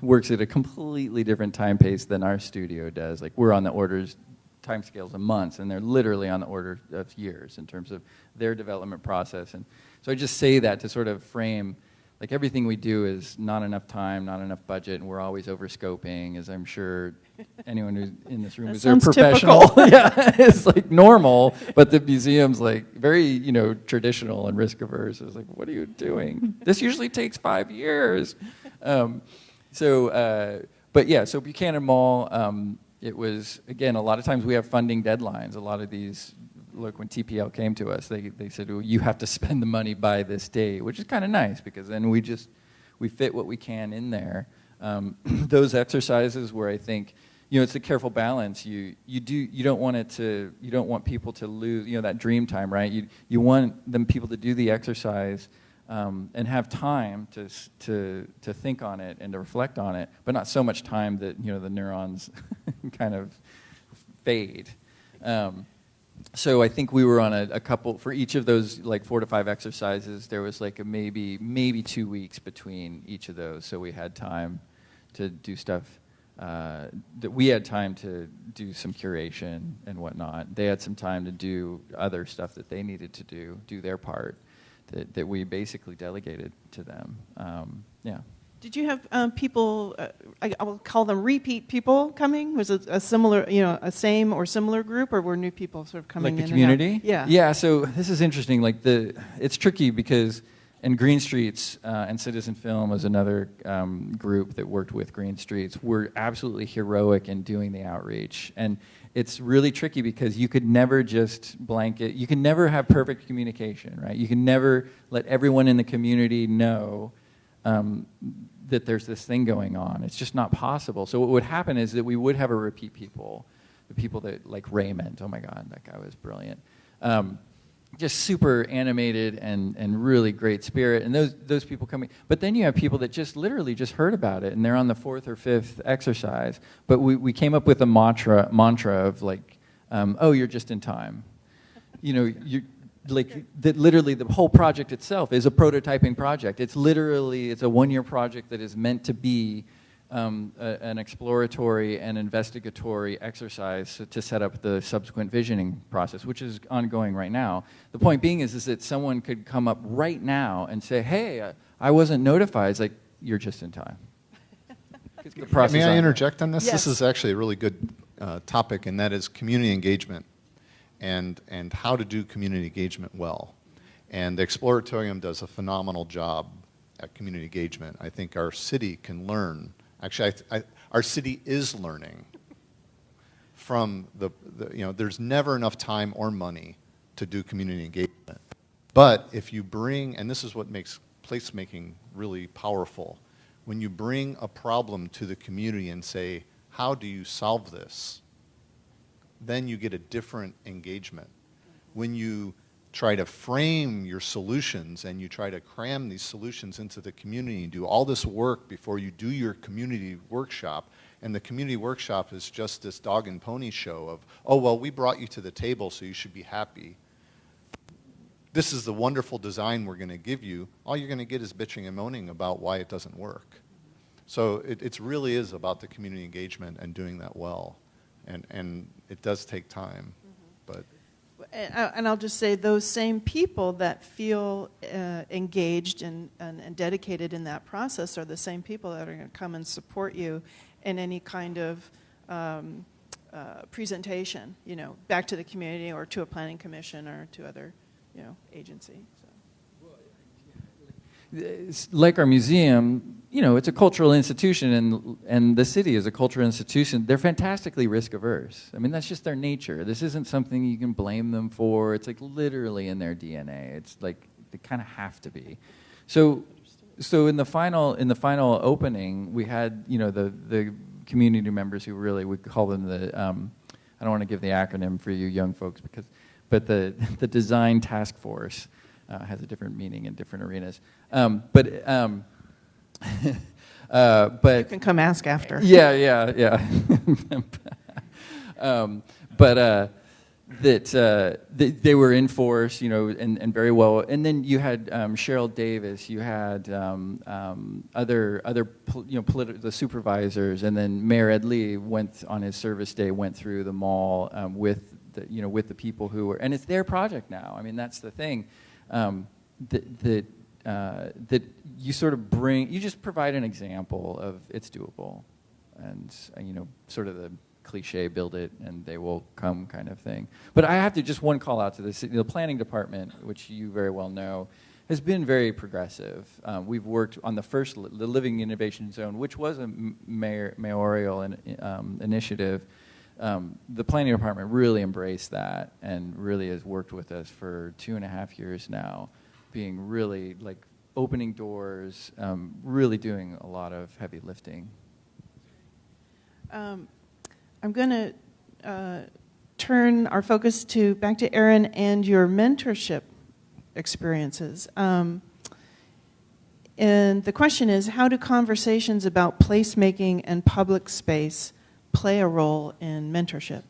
[SPEAKER 3] works at a completely different time pace than our studio does. Like, we're on the time scales of months, and they're literally on the order of years in terms of their development process. And so I just say that to sort of frame, like, everything we do is not enough time, not enough budget, and we're always over-scoping, as I'm sure anyone who's in this room is a professional. Yeah, it's like normal, but the museum's like very, traditional and risk-averse. It's like, what are you doing? This usually takes 5 years. So Buchanan Mall, it was, again, a lot of times we have funding deadlines. A lot of these, look, when TPL came to us, they said, well, you have to spend the money by this date, which is kind of nice, because then we fit what we can in there. Those exercises where I think, it's a careful balance. You don't want people to lose, that dream time, right? You want people to do the exercise and have time to think on it and to reflect on it, but not so much time that the neurons kind of fade. So I think we were on a couple for each of those, like 4 to 5 exercises. There was like maybe 2 weeks between each of those, so we had time to do stuff. That we had time to do some curation and whatnot. They had some time to do other stuff that they needed to do their part. That we basically delegated to them. Yeah.
[SPEAKER 1] Did you have people, I will call them repeat people coming? Was it a similar, a same or similar group, or were new people sort of coming in?
[SPEAKER 3] Like the community?
[SPEAKER 1] And out? Yeah.
[SPEAKER 3] Yeah, so this is interesting. Like it's tricky because, and Green Streets and Citizen Film was another group that worked with Green Streets, were absolutely heroic in doing the outreach. And it's really tricky because you could never just blanket, you can never have perfect communication, right? You can never let everyone in the community know that there's this thing going on. It's just not possible. So what would happen is that we would have a repeat people, the people that, like Raymond, oh my God, that guy was brilliant. Just super animated and really great spirit, and those people coming. But then you have people that just literally just heard about it, and they're on the 4th or 5th exercise. But we came up with a mantra of like, oh, you're just in time. You like that. Literally, the whole project itself is a prototyping project. It's a 1-year project that is meant to be an exploratory and investigatory exercise to set up the subsequent visioning process, which is ongoing right now. The point being is that someone could come up right now and say, hey, I wasn't notified. It's like, you're just in time.
[SPEAKER 2] May I interject on this?
[SPEAKER 1] Yes.
[SPEAKER 2] This is actually a really good topic, and that is community engagement and how to do community engagement well. And the Exploratorium does a phenomenal job at community engagement. I think our city can learn. Actually, our city is learning from there's never enough time or money to do community engagement. But if you bring, and this is what makes placemaking really powerful, when you bring a problem to the community and say, how do you solve this? Then you get a different engagement. When you try to frame your solutions and you try to cram these solutions into the community and do all this work before you do your community workshop, and the community workshop is just this dog and pony show of, oh, well, we brought you to the table, so you should be happy. this is the wonderful design we're going to give you, all you're going to get is bitching and moaning about why it doesn't work. So it really is about the community engagement and doing that well. And it does take time. But
[SPEAKER 1] And I'll just say those same people that feel engaged and dedicated in that process are the same people that are going to come and support you in any kind of presentation, back to the community or to a planning commission or to other, agency. So.
[SPEAKER 3] It's like our museum, it's a cultural institution, and the city is a cultural institution. They're fantastically risk averse. I mean, that's just their nature. This isn't something you can blame them for. It's like literally in their DNA. It's like they kind of have to be. So in the final opening, we had the community members who really, we call them the I don't want to give the acronym for you young folks but the design task force. Has a different meaning in different arenas. But
[SPEAKER 1] You can come ask after.
[SPEAKER 3] Yeah. That they were in force, and very well. And then you had Cheryl Davis, you had the supervisors, and then Mayor Ed Lee went on his service day, went through the mall with the people who were, and it's their project now. I mean, that's the thing. That you sort of you just provide an example of it's doable, and sort of the cliche, build it and they will come kind of thing. But I have to just one call out to the planning department, which you very well know, has been very progressive. We've worked on the Living Innovation Zone, which was a mayoral initiative. The planning department really embraced that and really has worked with us for 2.5 years now, being really like opening doors, really doing a lot of heavy lifting.
[SPEAKER 1] I'm going to turn our focus back to Aaron and your mentorship experiences. And the question is, how do conversations about placemaking and public space play a role in mentorship?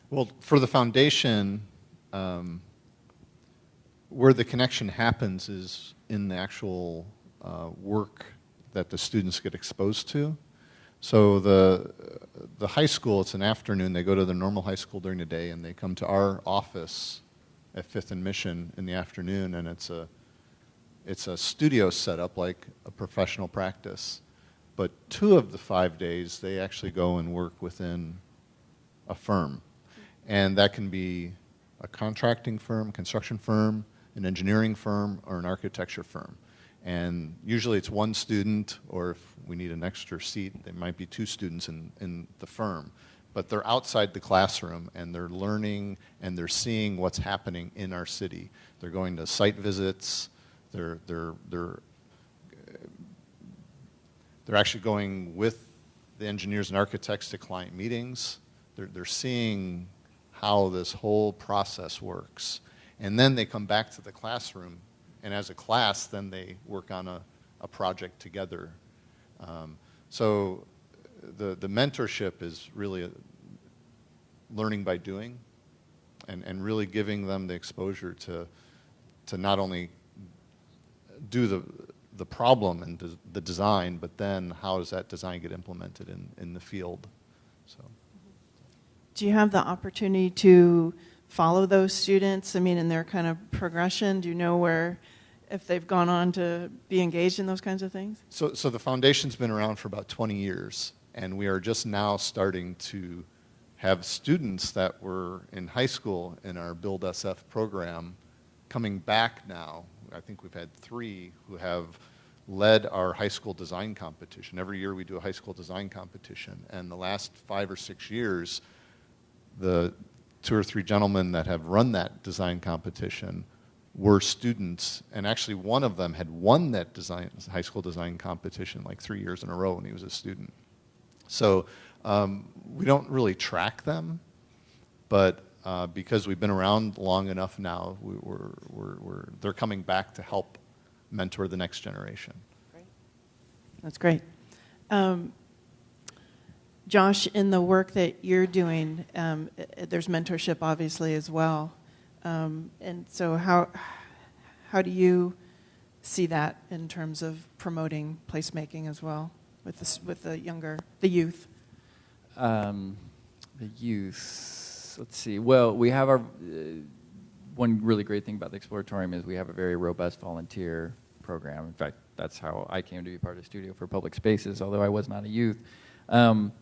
[SPEAKER 2] Well, for the foundation, where the connection happens is in the actual work that the students get exposed to. So the high school, it's an afternoon. They go to the normal high school during the day, and they come to our office at 5th and Mission in the afternoon, and it's a studio setup like a professional practice. But 2 of the 5 days, they actually go and work within a firm. And that can be a contracting firm, construction firm, an engineering firm, or an architecture firm. And usually it's 1 student, or if we need an extra seat, there might be 2 students in the firm. But they're outside the classroom, and they're learning, and they're seeing what's happening in our city. They're going to site visits. They're actually going with the engineers and architects to client meetings. They're seeing how this whole process works. And then they come back to the classroom, and as a class, then they work on a project together. So the mentorship is really learning by doing, and really giving them the exposure to not only do the problem and the design, but then how does that design get implemented in the field. So.
[SPEAKER 1] Do you have the opportunity to follow those students, in their kind of progression? Do you know if they've gone on to be engaged in those kinds of things?
[SPEAKER 2] So the foundation's been around for about 20 years, and we are just now starting to have students that were in high school in our Build SF program coming back now. I think we've had 3 who have led our high school design competition. Every year we do a high school design competition, and the last 5 or 6 years, the 2 or 3 gentlemen that have run that design competition were students, and actually one of them had won that high school design competition like 3 years in a row when he was a student. So we don't really track them, but because we've been around long enough now, they're coming back to help mentor the next generation.
[SPEAKER 1] Great. That's great. Josh, in the work that you're doing, there's mentorship obviously as well. And so how do you see that in terms of promoting placemaking as well with the youth?
[SPEAKER 3] The youth, let's see. Well, we have our, one really great thing about the Exploratorium is we have a very robust volunteer program. In fact, that's how I came to be part of Studio for Public Spaces, although I was not a youth. And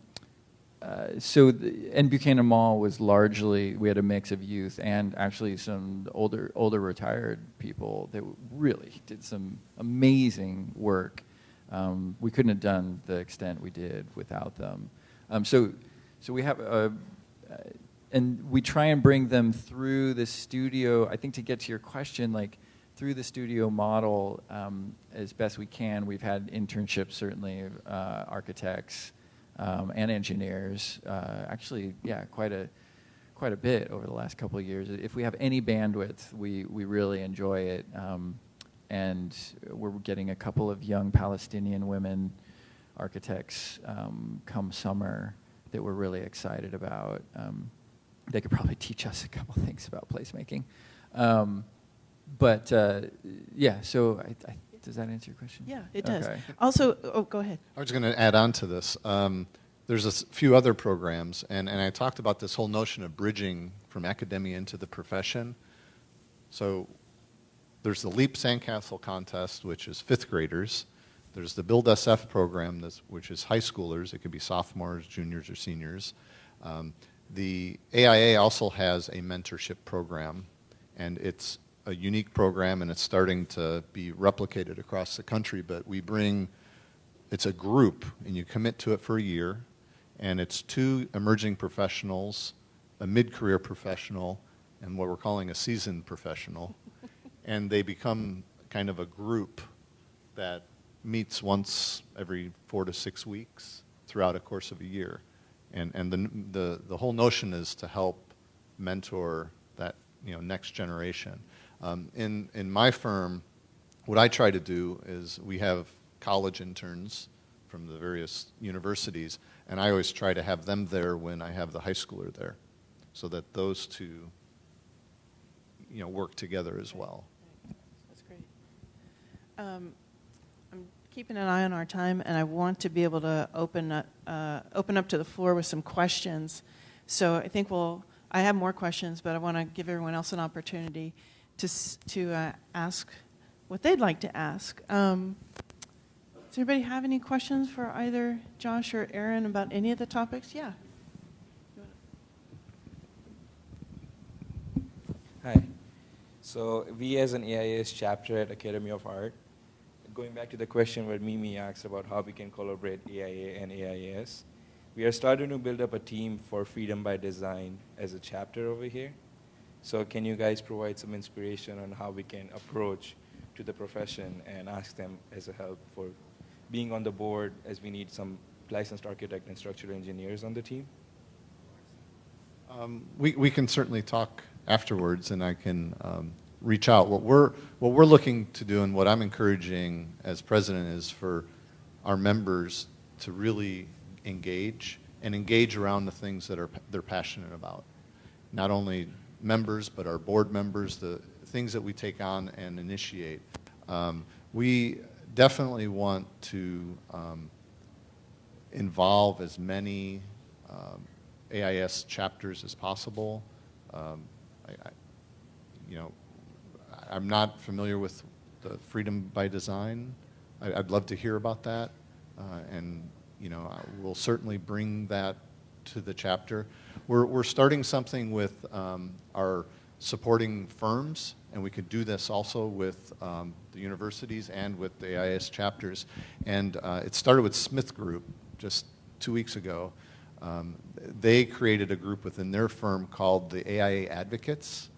[SPEAKER 3] Buchanan Mall was largely, we had a mix of youth and actually some older retired people that really did some amazing work. We couldn't have done the extent we did without them. So we have and we try and bring them through the studio. I think to get to your question, like through the studio model as best we can. We've had internships, certainly, architects and engineers. Actually, yeah, quite a bit over the last couple of years. If we have any bandwidth, we really enjoy it. And we're getting a couple of young Palestinian women architects come summer that we're really excited about. They could probably teach us a couple things about placemaking. Yeah, so does that answer your question?
[SPEAKER 1] Yeah, it does.
[SPEAKER 3] Okay.
[SPEAKER 1] Also, go ahead.
[SPEAKER 2] I was going to add on to this. There's a few other programs, and I talked about this whole notion of bridging from academia into the profession. So there's the LEAP Sandcastle contest, which is fifth graders. There's the Build SF program, which is high schoolers. It could be sophomores, juniors, or seniors. The AIA also has a mentorship program, and it's a unique program, and it's starting to be replicated across the country. But it's a group, and you commit to it for a year, and it's 2 emerging professionals, a mid-career professional, and what we're calling a seasoned professional. And they become kind of a group that meets once every 4 to 6 weeks throughout a course of a year. And the whole notion is to help mentor that next generation. In my firm, what I try to do is we have college interns from the various universities, and I always try to have them there when I have the high schooler there, so that those two work together as well.
[SPEAKER 1] That's great. I'm keeping an eye on our time, and I want to be able to open up to the floor with some questions. So I think I have more questions, but I want to give everyone else an opportunity to ask what they'd like to ask. Does anybody have any questions for either Josh or Aaron about any of the topics? Yeah.
[SPEAKER 4] Hi. So we as an AIS chapter at Academy of Art, going back to the question where Mimi asked about how we can collaborate AIA and AIS, we are starting to build up a team for Freedom by Design as a chapter over here. So can you guys provide some inspiration on how we can approach to the profession and ask them as a help for being on the board, as we need some licensed architect and structural engineers on the team?
[SPEAKER 2] We can certainly talk afterwards, and I can reach out. What we're looking to do, and what I'm encouraging as president, is for our members to really engage around the things that they're passionate about. Not only members, but our board members, the things that we take on and initiate. We definitely want to involve as many AIS chapters as possible. I'm not familiar with the Freedom by Design. I'd love to hear about that, and we'll certainly bring that to the chapter. We're starting something with our supporting firms, and we could do this also with the universities and with the AIS chapters. And it started with Smith Group just 2 weeks ago. They created a group within their firm called the AIA Advocates,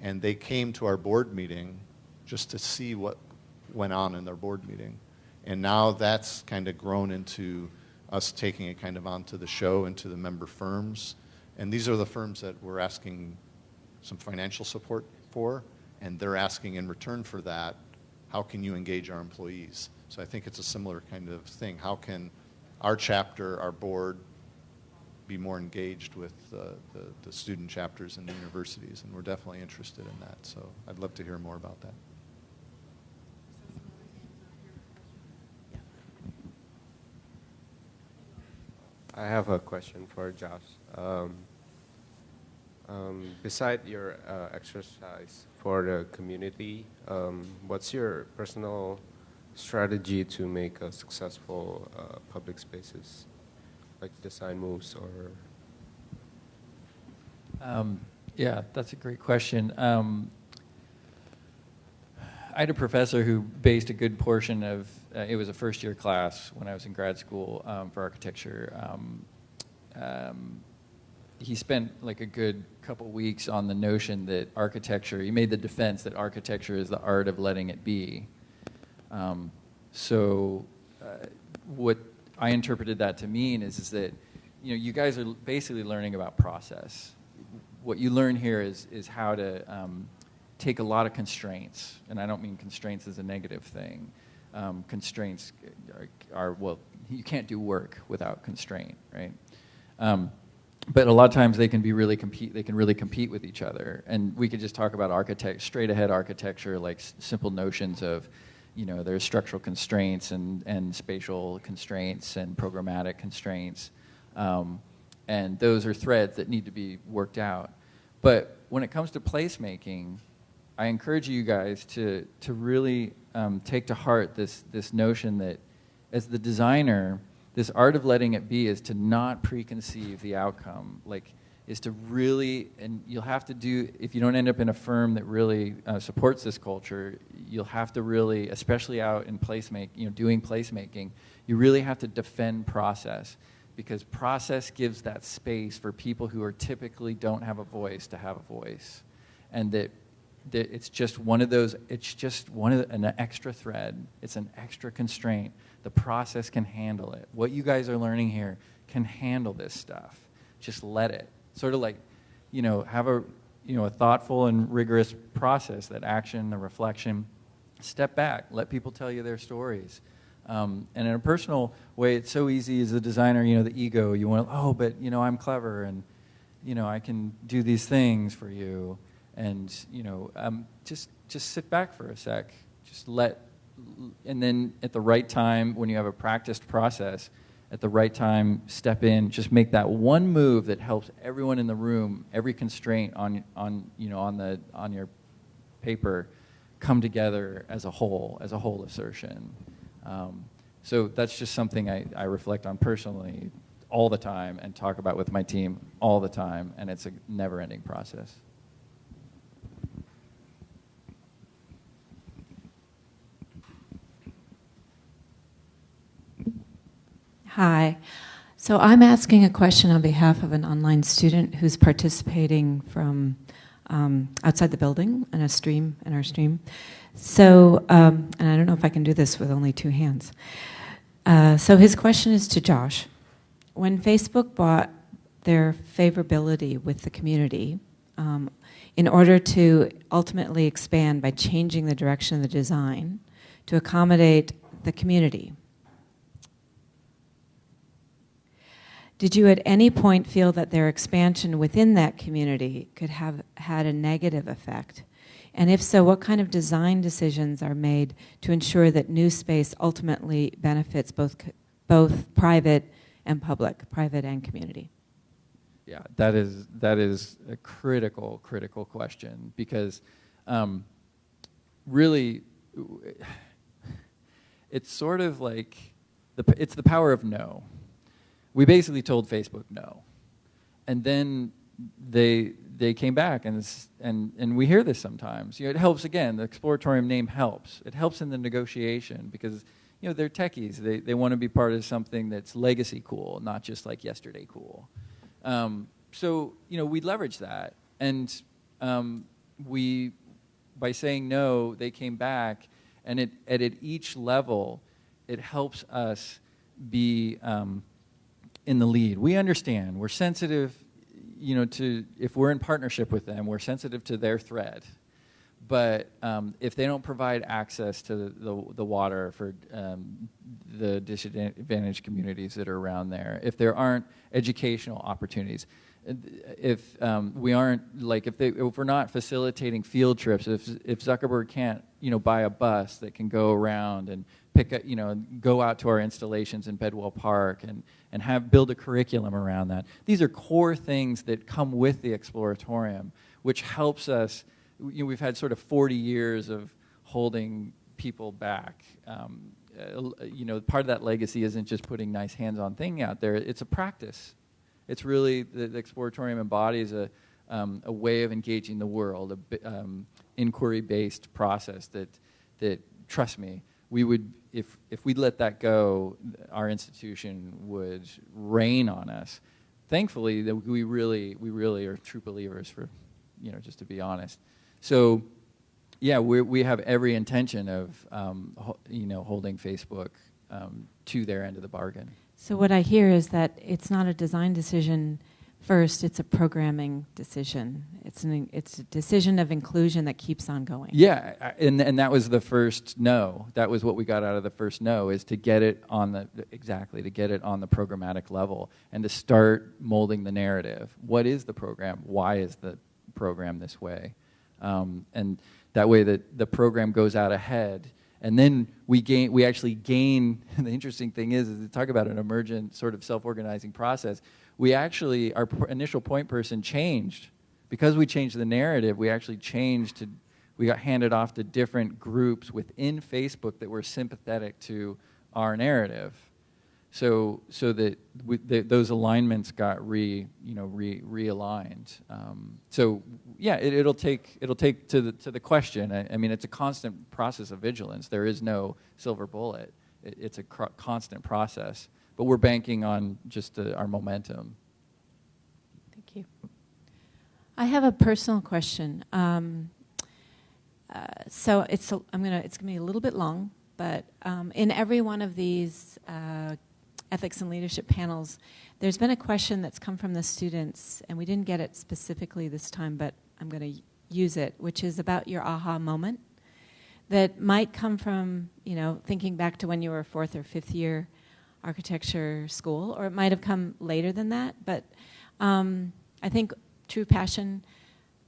[SPEAKER 2] and they came to our board meeting just to see what went on in their board meeting. And now that's kind of grown into us taking it kind of onto the show and to the member firms. And these are the firms that we're asking some financial support for, and they're asking in return for that, how can you engage our employees? So I think it's a similar kind of thing. How can our chapter, our board, be more engaged with the student chapters in the universities, and we're definitely interested in that. So I'd love to hear more about that.
[SPEAKER 5] I have a question for Josh. Beside your exercise for the community, what's your personal strategy to make a successful public spaces, like design moves or?
[SPEAKER 3] Yeah, that's a great question. I had a professor who based a good portion of, it was a first-year class when I was in grad school for architecture. He spent like a good couple weeks on the notion that architecture, he made the defense that architecture is the art of letting it be. What I interpreted that to mean is that, you know, you guys are basically learning about process. What you learn here is how to take a lot of constraints, and I don't mean constraints as a negative thing. Constraints are, well, you can't do work without constraint, right? But a lot of times they can really compete with each other. And we could just talk about straight ahead architecture, like simple notions of, you know, there's structural constraints and spatial constraints and programmatic constraints. And those are threads that need to be worked out. But when it comes to placemaking, I encourage you guys to really take to heart this notion that as the designer, this art of letting it be is to not preconceive the outcome, is to really, and you'll have to do, if you don't end up in a firm that really supports this culture, you'll have to really, especially out in doing placemaking, you really have to defend process, because process gives that space for people who are typically don't have a voice to have a voice. And that it's just one of those, an extra thread, it's an extra constraint. The process can handle it. What you guys are learning here can handle this stuff. Just let it. Sort of like, you know, have a thoughtful and rigorous process, that action, the reflection. Step back, let people tell you their stories. And in a personal way, it's so easy as a designer, you know, the ego, you want to, but, you know, I'm clever and, you know, I can do these things for you. And, you know, just sit back for a sec. Just and then at the right time, when you have a practiced process, at the right time, step in, just make that one move that helps everyone in the room, every constraint on your paper come together as a whole assertion. So that's just something I reflect on personally all the time and talk about with my team all the time, and it's a never-ending process.
[SPEAKER 6] Hi. So I'm asking a question on behalf of an online student who's participating from outside the building in our stream. So, and I don't know if I can do this with only two hands. So his question is to Josh. When Facebook bought their favorability with the community, in order to ultimately expand by changing the direction of the design to accommodate the community, did you at any point feel that their expansion within that community could have had a negative effect? And if so, what kind of design decisions are made to ensure that new space ultimately benefits both private and public, private and community?
[SPEAKER 3] Yeah, that is a critical question, because really, it's sort of like it's the power of no. We basically told Facebook no, and then they came back, and we hear this sometimes. You know, it helps, again, the Exploratorium name helps. It helps in the negotiation because, you know, they're techies. They want to be part of something that's legacy cool, not just like yesterday cool. So, you know, we leverage that, and by saying no, they came back, and at each level, it helps us be in the lead. We understand. We're sensitive, you know, if we're in partnership with them, we're sensitive to their thread. But if they don't provide access to the water for the disadvantaged communities that are around there, if there aren't educational opportunities, if we aren't like if we're not facilitating field trips, if Zuckerberg can't buy a bus that can go around and pick up go out to our installations in Bedwell Park and build a curriculum around that. These are core things that come with the Exploratorium, which helps us. We've had sort of 40 years of holding people back. Part of that legacy isn't just putting nice hands-on thing out there. It's a practice. It's really the Exploratorium embodies a way of engaging the world, inquiry-based process that trust me, we would if we let that go, our institution would rain on us. Thankfully, that we really are true believers. For just to be honest. So, yeah, we have every intention of holding Facebook to their end of the bargain.
[SPEAKER 6] So what I hear is that it's not a design decision first; it's a programming decision. It's a decision of inclusion that keeps on going.
[SPEAKER 3] Yeah, and that was the first no. That was what we got out of the first no, is to get it on the programmatic level and to start molding the narrative. What is the program? Why is the program this way? And that way that the program goes out ahead. And then we actually gain, the interesting thing is to talk about an emergent sort of self-organizing process. Our initial point person changed. Because we changed the narrative, we got handed off to different groups within Facebook that were sympathetic to our narrative. So that those alignments got realigned. So yeah, it'll take to the question. I mean, it's a constant process of vigilance. There is no silver bullet. It's a constant process. But we're banking on just our momentum.
[SPEAKER 6] Thank you. I have a personal question. So it's gonna be a little bit long, but in every one of these ethics and leadership panels, there's been a question that's come from the students, and we didn't get it specifically this time, but I'm going to use it, which is about your aha moment that might come from, thinking back to when you were a 4th or 5th year architecture school, or it might have come later than that, but I think true passion,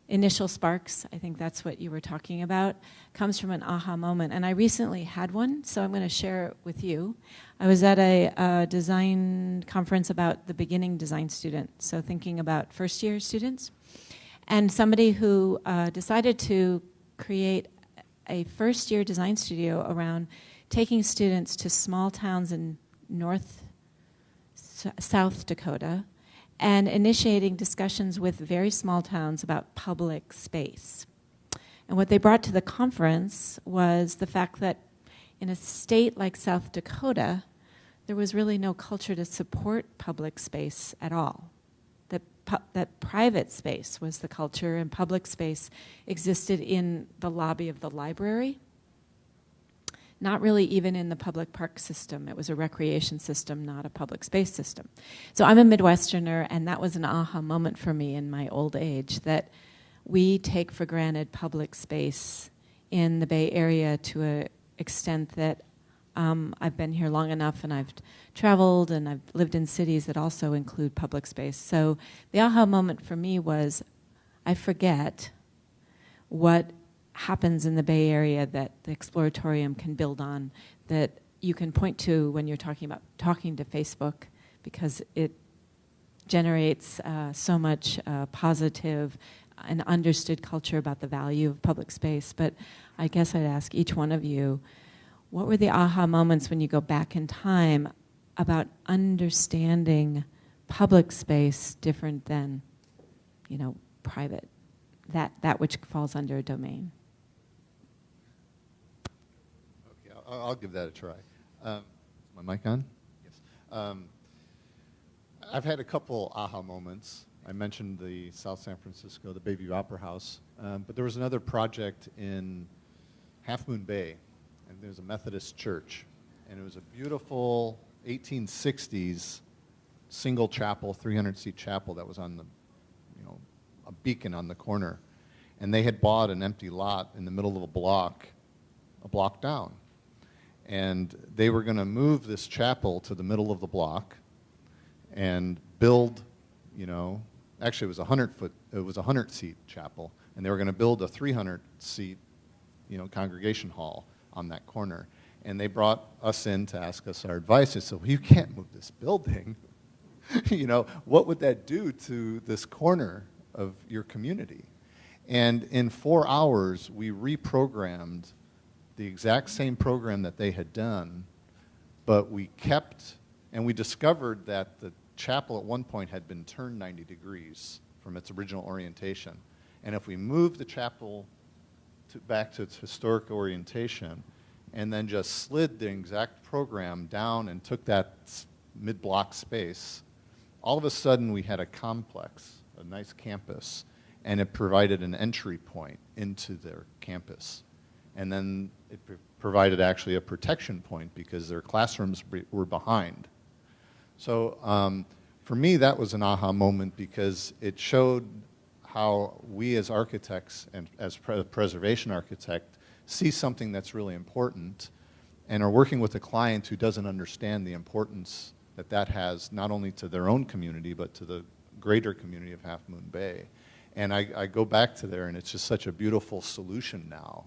[SPEAKER 6] initial sparks, I think that's what you were talking about, comes from an aha moment. And I recently had one, so I'm going to share it with you. I was at a design conference about the beginning design student, so thinking about first-year students, and somebody who decided to create a first-year design studio around taking students to small towns in South Dakota and initiating discussions with very small towns about public space. And what they brought to the conference was the fact that in a state like South Dakota, there was really no culture to support public space at all. That private space was the culture, and public space existed in the lobby of the library, not really even in the public park system. It was a recreation system, not a public space system. So I'm a Midwesterner, and that was an aha moment for me in my old age, that we take for granted public space in the Bay Area to an extent that I've been here long enough, and I've traveled, and I've lived in cities that also include public space. So the aha moment for me was, I forget what happens in the Bay Area that the Exploratorium can build on, that you can point to when you're talking to Facebook, because it generates so much positive and understood culture about the value of public space. But I guess I'd ask each one of you, what were the aha moments when you go back in time about understanding public space different than, private, that which falls under a domain?
[SPEAKER 2] Okay, I'll give that a try. Is my mic on? Yes. I've had a couple aha moments. I mentioned the South San Francisco, the Bayview Opera House, but there was another project in Half Moon Bay, and there's a Methodist church, and it was a beautiful 1860s single chapel, 300-seat chapel that was on a beacon on the corner. and they had bought an empty lot in the middle of a block down. And they were going to move this chapel to the middle of the block and build, actually it was it was a 100-seat chapel, and they were going to build a 300-seat, congregation hall on that corner. And they brought us in to ask us our advice. They said, well, you can't move this building. What would that do to this corner of your community? And in 4 hours, we reprogrammed the exact same program that they had done, but we discovered that the chapel at one point had been turned 90 degrees from its original orientation. And if we moved the chapel back to its historic orientation and then just slid the exact program down and took that mid-block space, all of a sudden we had a complex, a nice campus, and it provided an entry point into their campus. And then it provided actually a protection point because their classrooms were behind. So for me, that was an aha moment because it showed how we as architects and as preservation architect see something that's really important and are working with a client who doesn't understand the importance that has not only to their own community but to the greater community of Half Moon Bay. And I go back to there, and it's just such a beautiful solution now.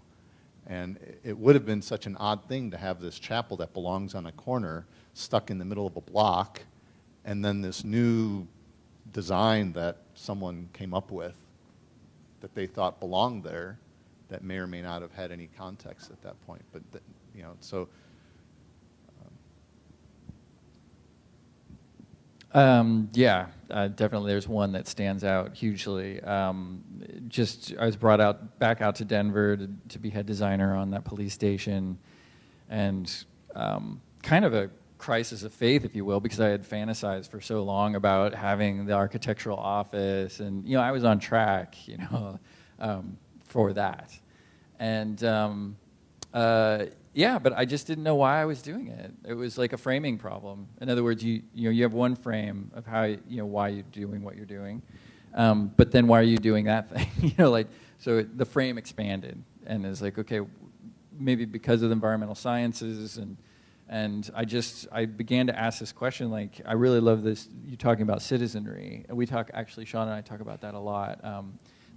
[SPEAKER 2] And it would have been such an odd thing to have this chapel that belongs on a corner stuck in the middle of a block, and then this new design that someone came up with that they thought belonged there that may or may not have had any context at that point. But, so...
[SPEAKER 3] Definitely there's one that stands out hugely. I was brought back out to Denver to be head designer on that police station, and kind of a crisis of faith, if you will, because I had fantasized for so long about having the architectural office, and I was on track, for that. And but I just didn't know why I was doing it. It was like a framing problem. In other words, you have one frame of how why you're doing what you're doing, but then why are you doing that thing? So the frame expanded, and it's like, okay, maybe because of the environmental sciences, and I began to ask this question. Like, I really love this. You're talking about citizenry, and Sean and I talk about that a lot.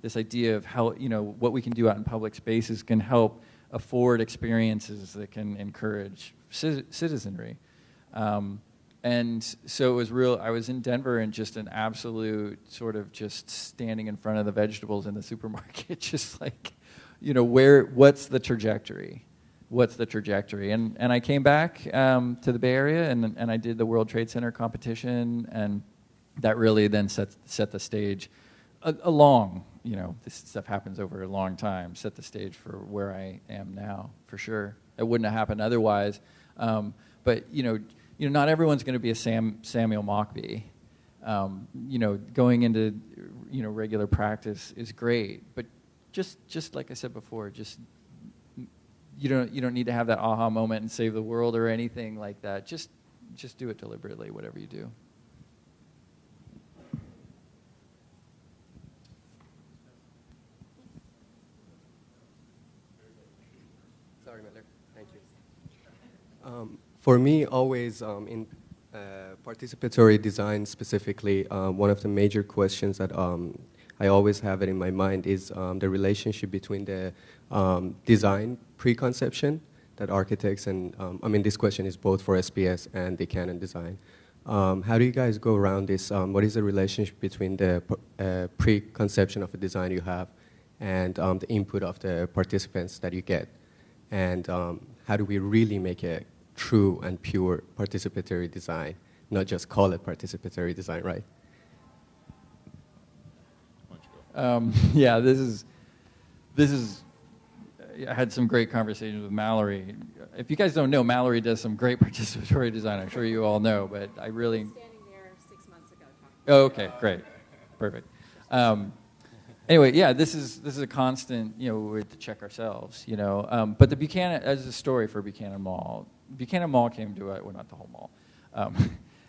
[SPEAKER 3] This idea of how what we can do out in public spaces can help afford experiences that can encourage citizenry. And so it was real. I was in Denver and just an absolute sort of just standing in front of the vegetables in the supermarket, just like, what's the trajectory? What's the trajectory? And I came back to the Bay Area and I did the World Trade Center competition, and that really then set the stage along. This stuff happens over a long time, set the stage for where I am now, for sure. It wouldn't have happened otherwise. But, not everyone's going to be a Samuel Mockbee. Going into, regular practice is great. But just like I said before, you don't need to have that aha moment and save the world or anything like that. Just do it deliberately, whatever you do.
[SPEAKER 7] For me, always in participatory design specifically, one of the major questions that I always have it in my mind is the relationship between the design preconception that architects and, this question is both for SPS and the CannonDesign. How do you guys go around this? What is the relationship between the preconception of a design you have and the input of the participants that you get? And how do we really make a true and pure participatory design, not just call it participatory design, right?
[SPEAKER 3] This is. I had some great conversations with Mallory. If you guys don't know, Mallory does some great participatory design. I'm sure you all know, but I really.
[SPEAKER 6] I was standing there 6 months ago talking.
[SPEAKER 3] Oh, okay, great, perfect. Anyway, this is a constant. We have to check ourselves. But the Buchanan, as a story for Buchanan Mall. Buchanan Mall came to not the whole mall,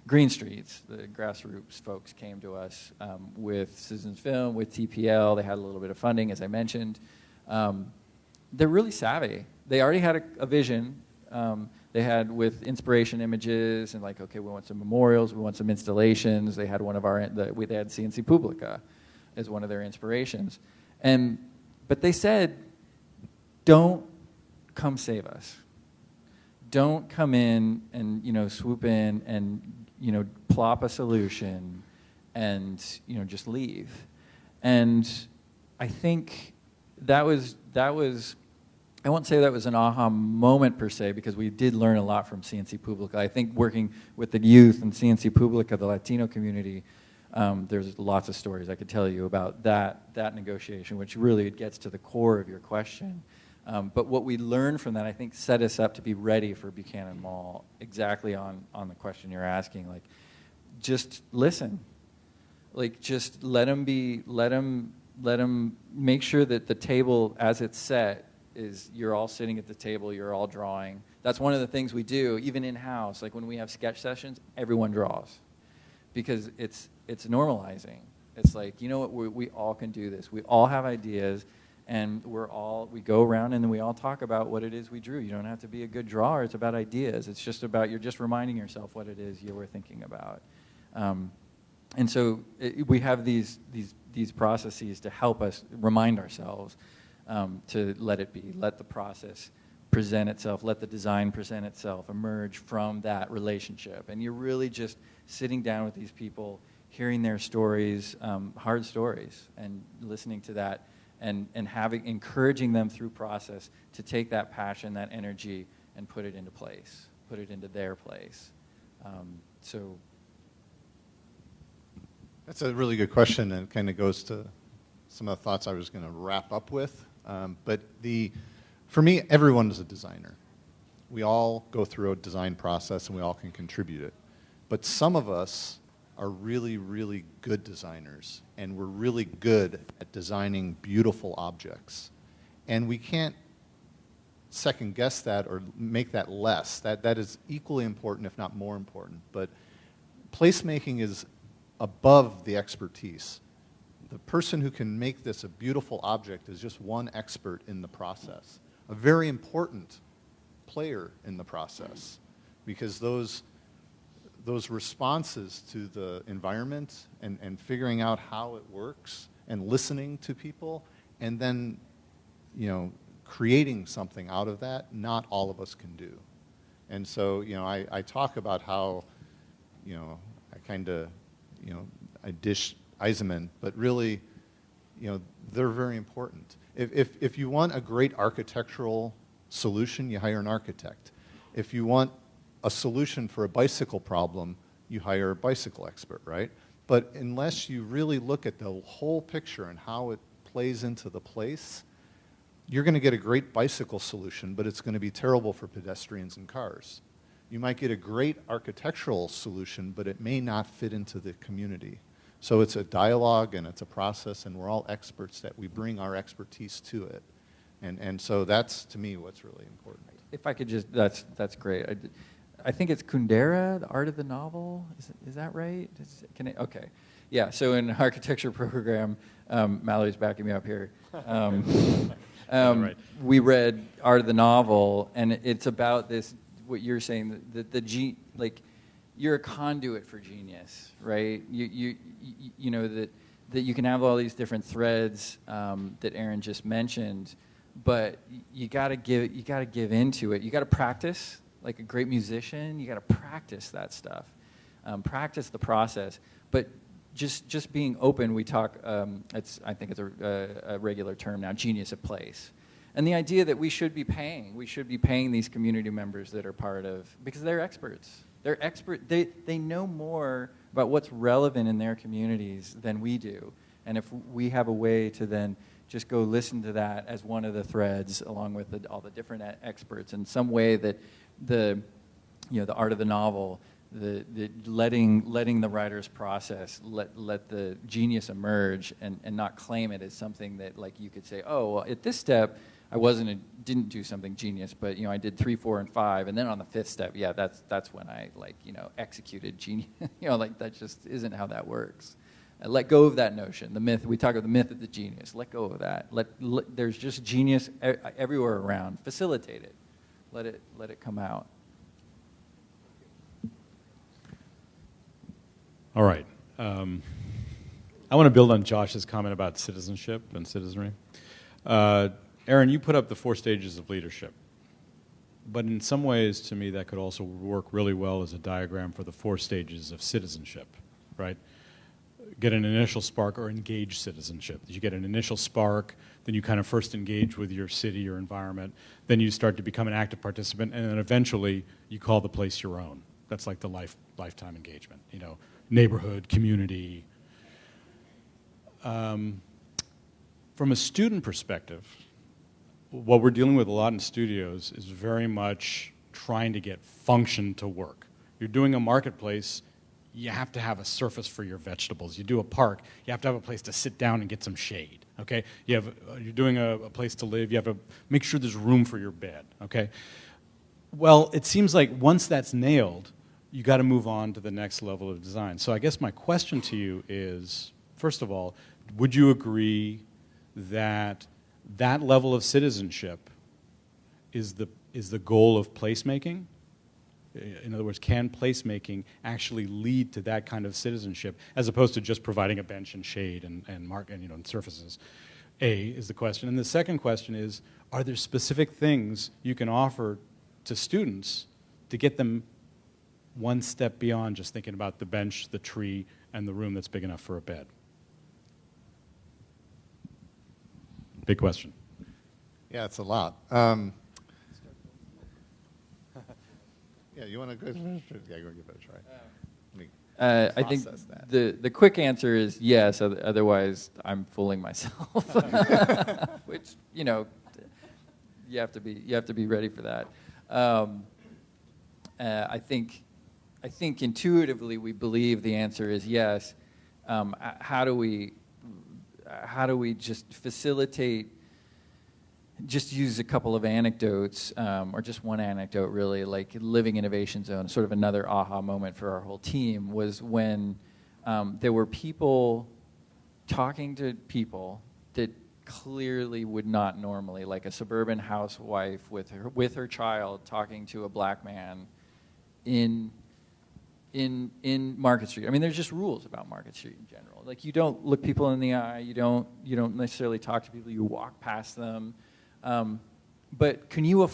[SPEAKER 3] Green Streets, the grassroots folks came to us with Citizens Film, with TPL. They had a little bit of funding, as I mentioned. They're really savvy. They already had a vision. They had with inspiration images and like, okay, we want some memorials, we want some installations. They had one of they had CNC Publica as one of their inspirations. But they said, don't come save us. Don't come in and, swoop in and, plop a solution and, just leave. And I think that was, I won't say that was an aha moment per se, because we did learn a lot from CNC Publica. I think working with the youth and CNC Publica, the Latino community, there's lots of stories I could tell you about that negotiation, which really gets to the core of your question. But what we learned from that, I think, set us up to be ready for Buchanan Mall, exactly on the question you're asking. Like, just listen. Like, just let them make sure that the table as it's set is you're all sitting at the table, you're all drawing. That's one of the things we do, even in-house. Like when we have sketch sessions, everyone draws because it's normalizing. It's like, you know what, we all can do this. We all have ideas, and we go around and then we all talk about what it is we drew. You don't have to be a good drawer. It's about ideas. It's just about, you're just reminding yourself what it is you were thinking about. And so we have these processes to help us remind ourselves to let it be, let the process present itself, let the design present itself, emerge from that relationship. And you're really just sitting down with these people, hearing their stories, hard stories, and listening to that, and encouraging them through process to take that passion, that energy, and put it into place, put it into their place. So
[SPEAKER 2] that's a really good question, and it kind of goes to some of the thoughts I was going to wrap up with. But for me, everyone is a designer. We all go through a design process, and we all can contribute it. But some of us are really, really good designers, and we're really good at designing beautiful objects. And we can't second guess that or make that less. That is equally important, if not more important. But placemaking is above the expertise. The person who can make this a beautiful object is just one expert in the process, a very important player in the process, because those responses to the environment and figuring out how it works and listening to people and then, creating something out of that, not all of us can do. And so, I talk about how, I kind of, I dish Eisenman, but really, they're very important. If you want a great architectural solution, you hire an architect. If you want a solution for a bicycle problem, you hire a bicycle expert, right? But unless you really look at the whole picture and how it plays into the place, you're going to get a great bicycle solution, but it's going to be terrible for pedestrians and cars. You might get a great architectural solution, but it may not fit into the community. So it's a dialogue and it's a process, and we're all experts that we bring our expertise to it. And so that's, to me, what's really important.
[SPEAKER 3] If I could just, that's great. I think it's Kundera, The Art of the Novel. Is that right? Okay. Yeah, so in an architecture program, Mallory's backing me up here.
[SPEAKER 8] Right.
[SPEAKER 3] We read Art of the Novel, and it's about this, what you're saying, like you're a conduit for genius, right? You know that you can have all these different threads that Aaron just mentioned, but you got to give into it. You got to practice. Like a great musician, you got to practice that stuff, practice the process. But just being open, we talk. I think it's a regular term now, genius at place, and the idea that we should be paying these community members that are part of, because they're experts. They're expert. They know more about what's relevant in their communities than we do, and if we have a way to then just go listen to that as one of the threads, along with all the different experts, in some way that the art of the novel, the letting the writer's process, let the genius emerge, and not claim it as something that, like, you could say, oh, well, at this step, didn't do something genius, but I did 3, 4, and 5, and then on the 5th step, yeah, that's when I executed genius. That just isn't how that works. Let go of that notion. The myth, we talk about the myth of the genius. Let go of that. There's just genius everywhere around. Facilitate it. Let it come out.
[SPEAKER 8] All right. I want to build on Josh's comment about citizenship and citizenry. Aaron, you put up the 4 stages of leadership. But in some ways, to me, that could also work really well as a diagram for the 4 stages of citizenship, right? Get an initial spark, or engage citizenship. You get an initial spark, then you kind of first engage with your city or environment, then you start to become an active participant, and then eventually you call the place your own. That's like the lifetime engagement, neighborhood, community. From a student perspective, what we're dealing with a lot in studios is very much trying to get function to work. You're doing a marketplace, you have to have a surface for your vegetables. You do a park, you have to have a place to sit down and get some shade, okay? You're doing a place to live, you have to make sure there's room for your bed, okay? Well, it seems like once that's nailed, you got to move on to the next level of design. So I guess my question to you is, first of all, would you agree that that level of citizenship is the goal of placemaking? In other words, can placemaking actually lead to that kind of citizenship, as opposed to just providing a bench and shade and surfaces? Is the question. And the second question is, are there specific things you can offer to students to get them one step beyond just thinking about the bench, the tree, and the room that's big enough for a bed? Big question.
[SPEAKER 2] Yeah, it's a lot. Yeah, you want to go? Yeah, go give it a try.
[SPEAKER 3] I think the quick answer is yes. Otherwise, I'm fooling myself. Which you have to be ready for that. I think intuitively we believe the answer is yes. How do we just facilitate? Just use a couple of anecdotes, or just one anecdote really, like Living Innovation Zone, sort of another aha moment for our whole team was when there were people talking to people that clearly would not normally, like a suburban housewife with her child talking to a black man in Market Street. I mean, there's just rules about Market Street in general. Like, you don't look people in the eye, you don't necessarily talk to people, you walk past them. But can you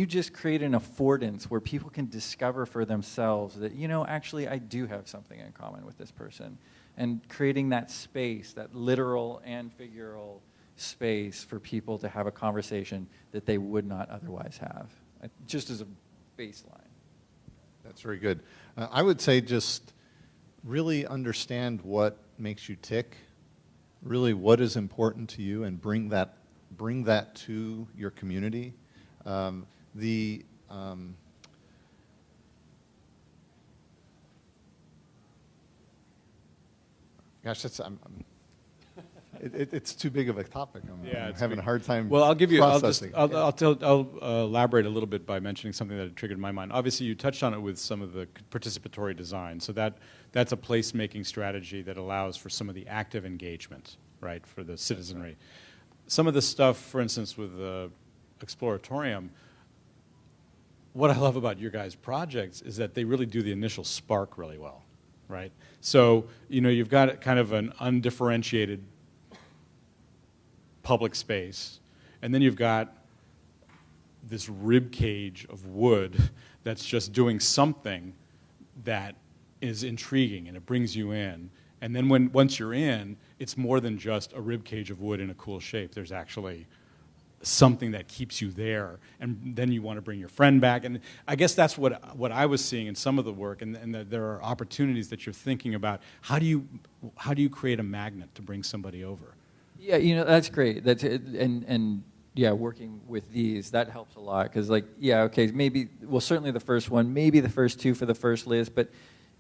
[SPEAKER 3] just create an affordance where people can discover for themselves that, actually I do have something in common with this person, and creating that space, that literal and figural space for people to have a conversation that they would not otherwise have, just as a baseline.
[SPEAKER 2] That's very good. I would say just really understand what makes you tick, really what is important to you, and bring that to your community. Gosh, it's too big of a topic. I'm having a hard time.
[SPEAKER 8] Well, I'll give you.
[SPEAKER 2] Processing.
[SPEAKER 8] I'll elaborate a little bit by mentioning something that triggered in my mind. Obviously, you touched on it with some of the participatory design. So that's a place-making strategy that allows for some of the active engagement, right, for the citizenry. Some of the stuff, for instance, with the Exploratorium, what I love about your guys' projects is that they really do the initial spark really well, right? So, you've got kind of an undifferentiated public space, and then you've got this rib cage of wood that's just doing something that is intriguing, and it brings you in. And then once you're in, it's more than just a rib cage of wood in a cool shape. There's actually something that keeps you there, and then you want to bring your friend back. And I guess that's what I was seeing in some of the work, and that there are opportunities that you're thinking about. How do you create a magnet to bring somebody over?
[SPEAKER 3] Yeah, that's great. That's it. And working with these, that helps a lot, because certainly the first one, maybe the first two for the first list, but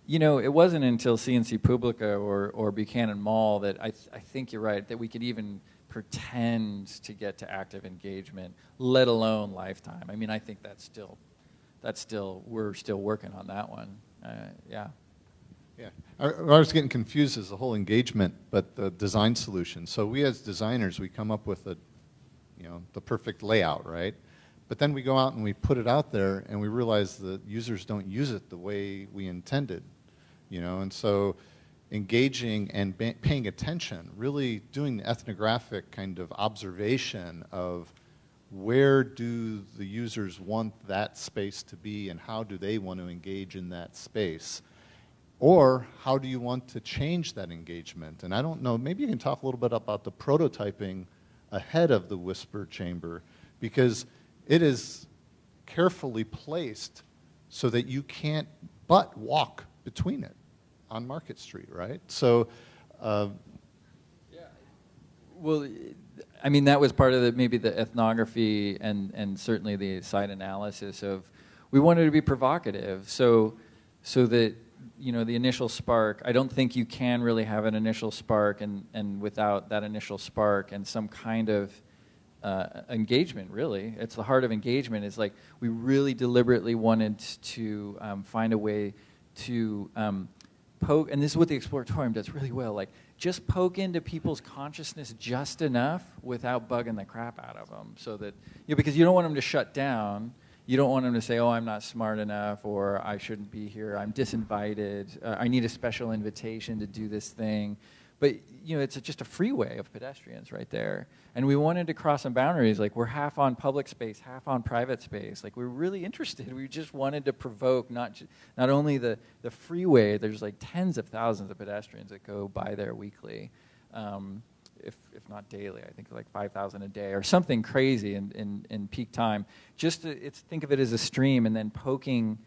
[SPEAKER 3] it wasn't until CNC Publica or Buchanan Mall that I think you're right, that we could even pretend to get to active engagement, let alone lifetime. I mean, I think that's still we're still working on that one. Yeah.
[SPEAKER 2] Yeah, I was getting confused as the whole engagement, but the design solution. So we as designers, we come up with the perfect layout, right? But then we go out and we put it out there, and we realize the users don't use it the way we intended, And so engaging and paying attention, really doing the ethnographic kind of observation of where do the users want that space to be, and how do they want to engage in that space. Or how do you want to change that engagement? And I don't know, maybe you can talk a little bit about the prototyping ahead of the Whisper Chamber, because it is carefully placed so that you can't but walk between it on Market Street, right? So,
[SPEAKER 3] well, I mean, that was part of maybe the ethnography and certainly the site analysis of, we wanted to be provocative, so that, the initial spark, I don't think you can really have an initial spark and without that initial spark and some kind of engagement, really. It's the heart of engagement. Is like, we really deliberately wanted to find a way to poke, and this is what the Exploratorium does really well, like just poke into people's consciousness just enough without bugging the crap out of them, so that, because you don't want them to shut down. You don't want them to say, oh, I'm not smart enough, or I shouldn't be here, I'm disinvited, I need a special invitation to do this thing. But, it's just a freeway of pedestrians right there. And we wanted to cross some boundaries, like we're half on public space, half on private space. Like, we're really interested. We just wanted to provoke not only the freeway, there's like tens of thousands of pedestrians that go by there weekly. If not daily, I think like 5,000 a day or something crazy in peak time. Just think of it as a stream, and then poking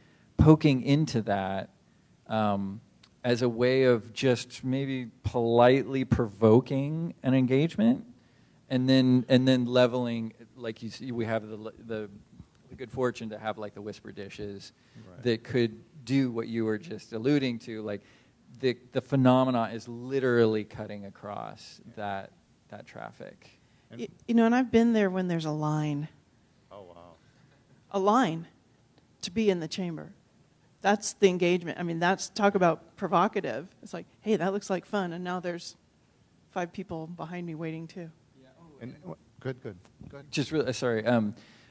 [SPEAKER 3] into that as a way of just maybe politely provoking an engagement, and then leveling, like you see, we have the good fortune to have like the whisper dishes that could do what you were just alluding to, like. The phenomena is literally cutting across that traffic.
[SPEAKER 1] And I've been there when there's a line.
[SPEAKER 2] Oh, wow.
[SPEAKER 1] A line to be in the chamber. That's the engagement. I mean, talk about provocative. It's like, hey, that looks like fun, and now there's 5 people behind me waiting too.
[SPEAKER 2] Yeah. And good.
[SPEAKER 3] Just really, sorry.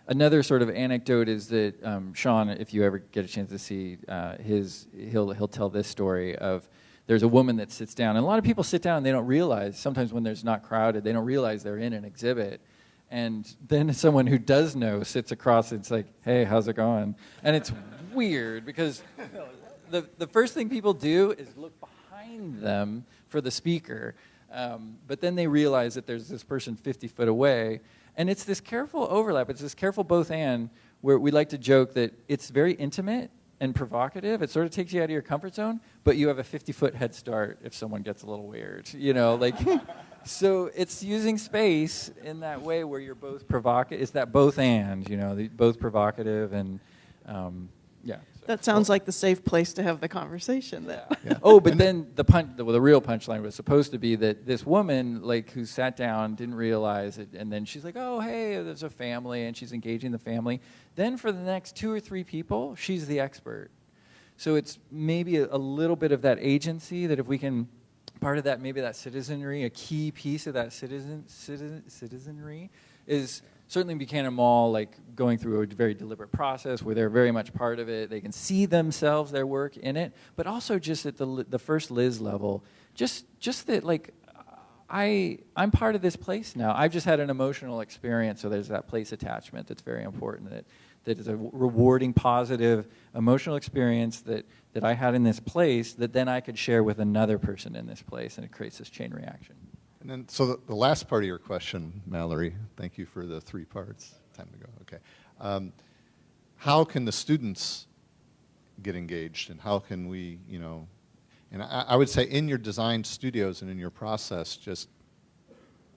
[SPEAKER 3] Another sort of anecdote is that Sean, if you ever get a chance to see he'll tell this story of, there's a woman that sits down, and a lot of people sit down and they don't realize, sometimes when there's not crowded, they don't realize they're in an exhibit. And then someone who does know sits across, and it's like, hey, how's it going? And it's weird because the first thing people do is look behind them for the speaker. But then they realize that there's this person 50 foot away. And it's this careful overlap. It's this careful both and, where we like to joke that it's very intimate and provocative. It sort of takes you out of your comfort zone, but you have a 50-foot head start if someone gets a little weird. So it's using space in that way where you're both provocative. It's that both and, both provocative and, yeah.
[SPEAKER 1] That sounds like the safe place to have the conversation then.
[SPEAKER 3] Yeah. Oh, but then the real punchline was supposed to be that this woman, who sat down, didn't realize it, and then she's like, oh, hey, there's a family, and she's engaging the family. Then for the next 2 or 3 people, she's the expert. So it's maybe a little bit of that agency, that if we can, part of that, maybe that citizenry, a key piece of that citizenry is certainly Buchanan Mall, going through a very deliberate process where they're very much part of it. They can see themselves, their work in it, but also just at the first Liz level, just that, I'm part of this place now. I've just had an emotional experience, so there's that place attachment that's very important, that is a rewarding, positive, emotional experience that I had in this place that then I could share with another person in this place, and it creates this chain reaction.
[SPEAKER 2] And then, so the last part of your question, Mallory, thank you for the 3 parts. Time to go. Okay. How can the students get engaged, and how can we, and I would say in your design studios and in your process, just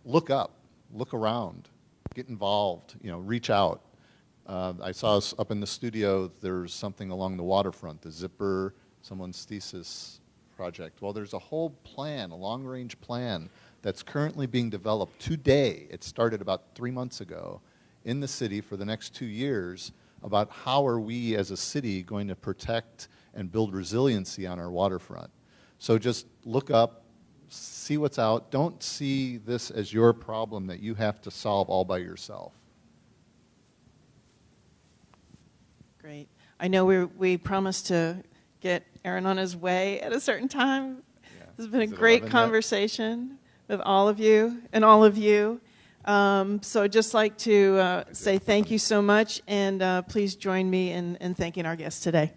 [SPEAKER 2] look up, look around, get involved, reach out. I saw us up in the studio, there's something along the waterfront, the zipper, someone's thesis project. Well, there's a whole plan, a long-range plan that's currently being developed today. It started about 3 months ago in the city for the next 2 years about how are we as a city going to protect and build resiliency on our waterfront. So just look up, see what's out. Don't see this as your problem that you have to solve all by yourself.
[SPEAKER 1] Great. I know we promised to get Aaron on his way at a certain time.
[SPEAKER 2] Yeah.
[SPEAKER 1] This has been a
[SPEAKER 2] Is it
[SPEAKER 1] great
[SPEAKER 2] 11 yet?
[SPEAKER 1] conversation with all of you and all of you. So I'd just like to say thank you so much, and please join me in thanking our guests today.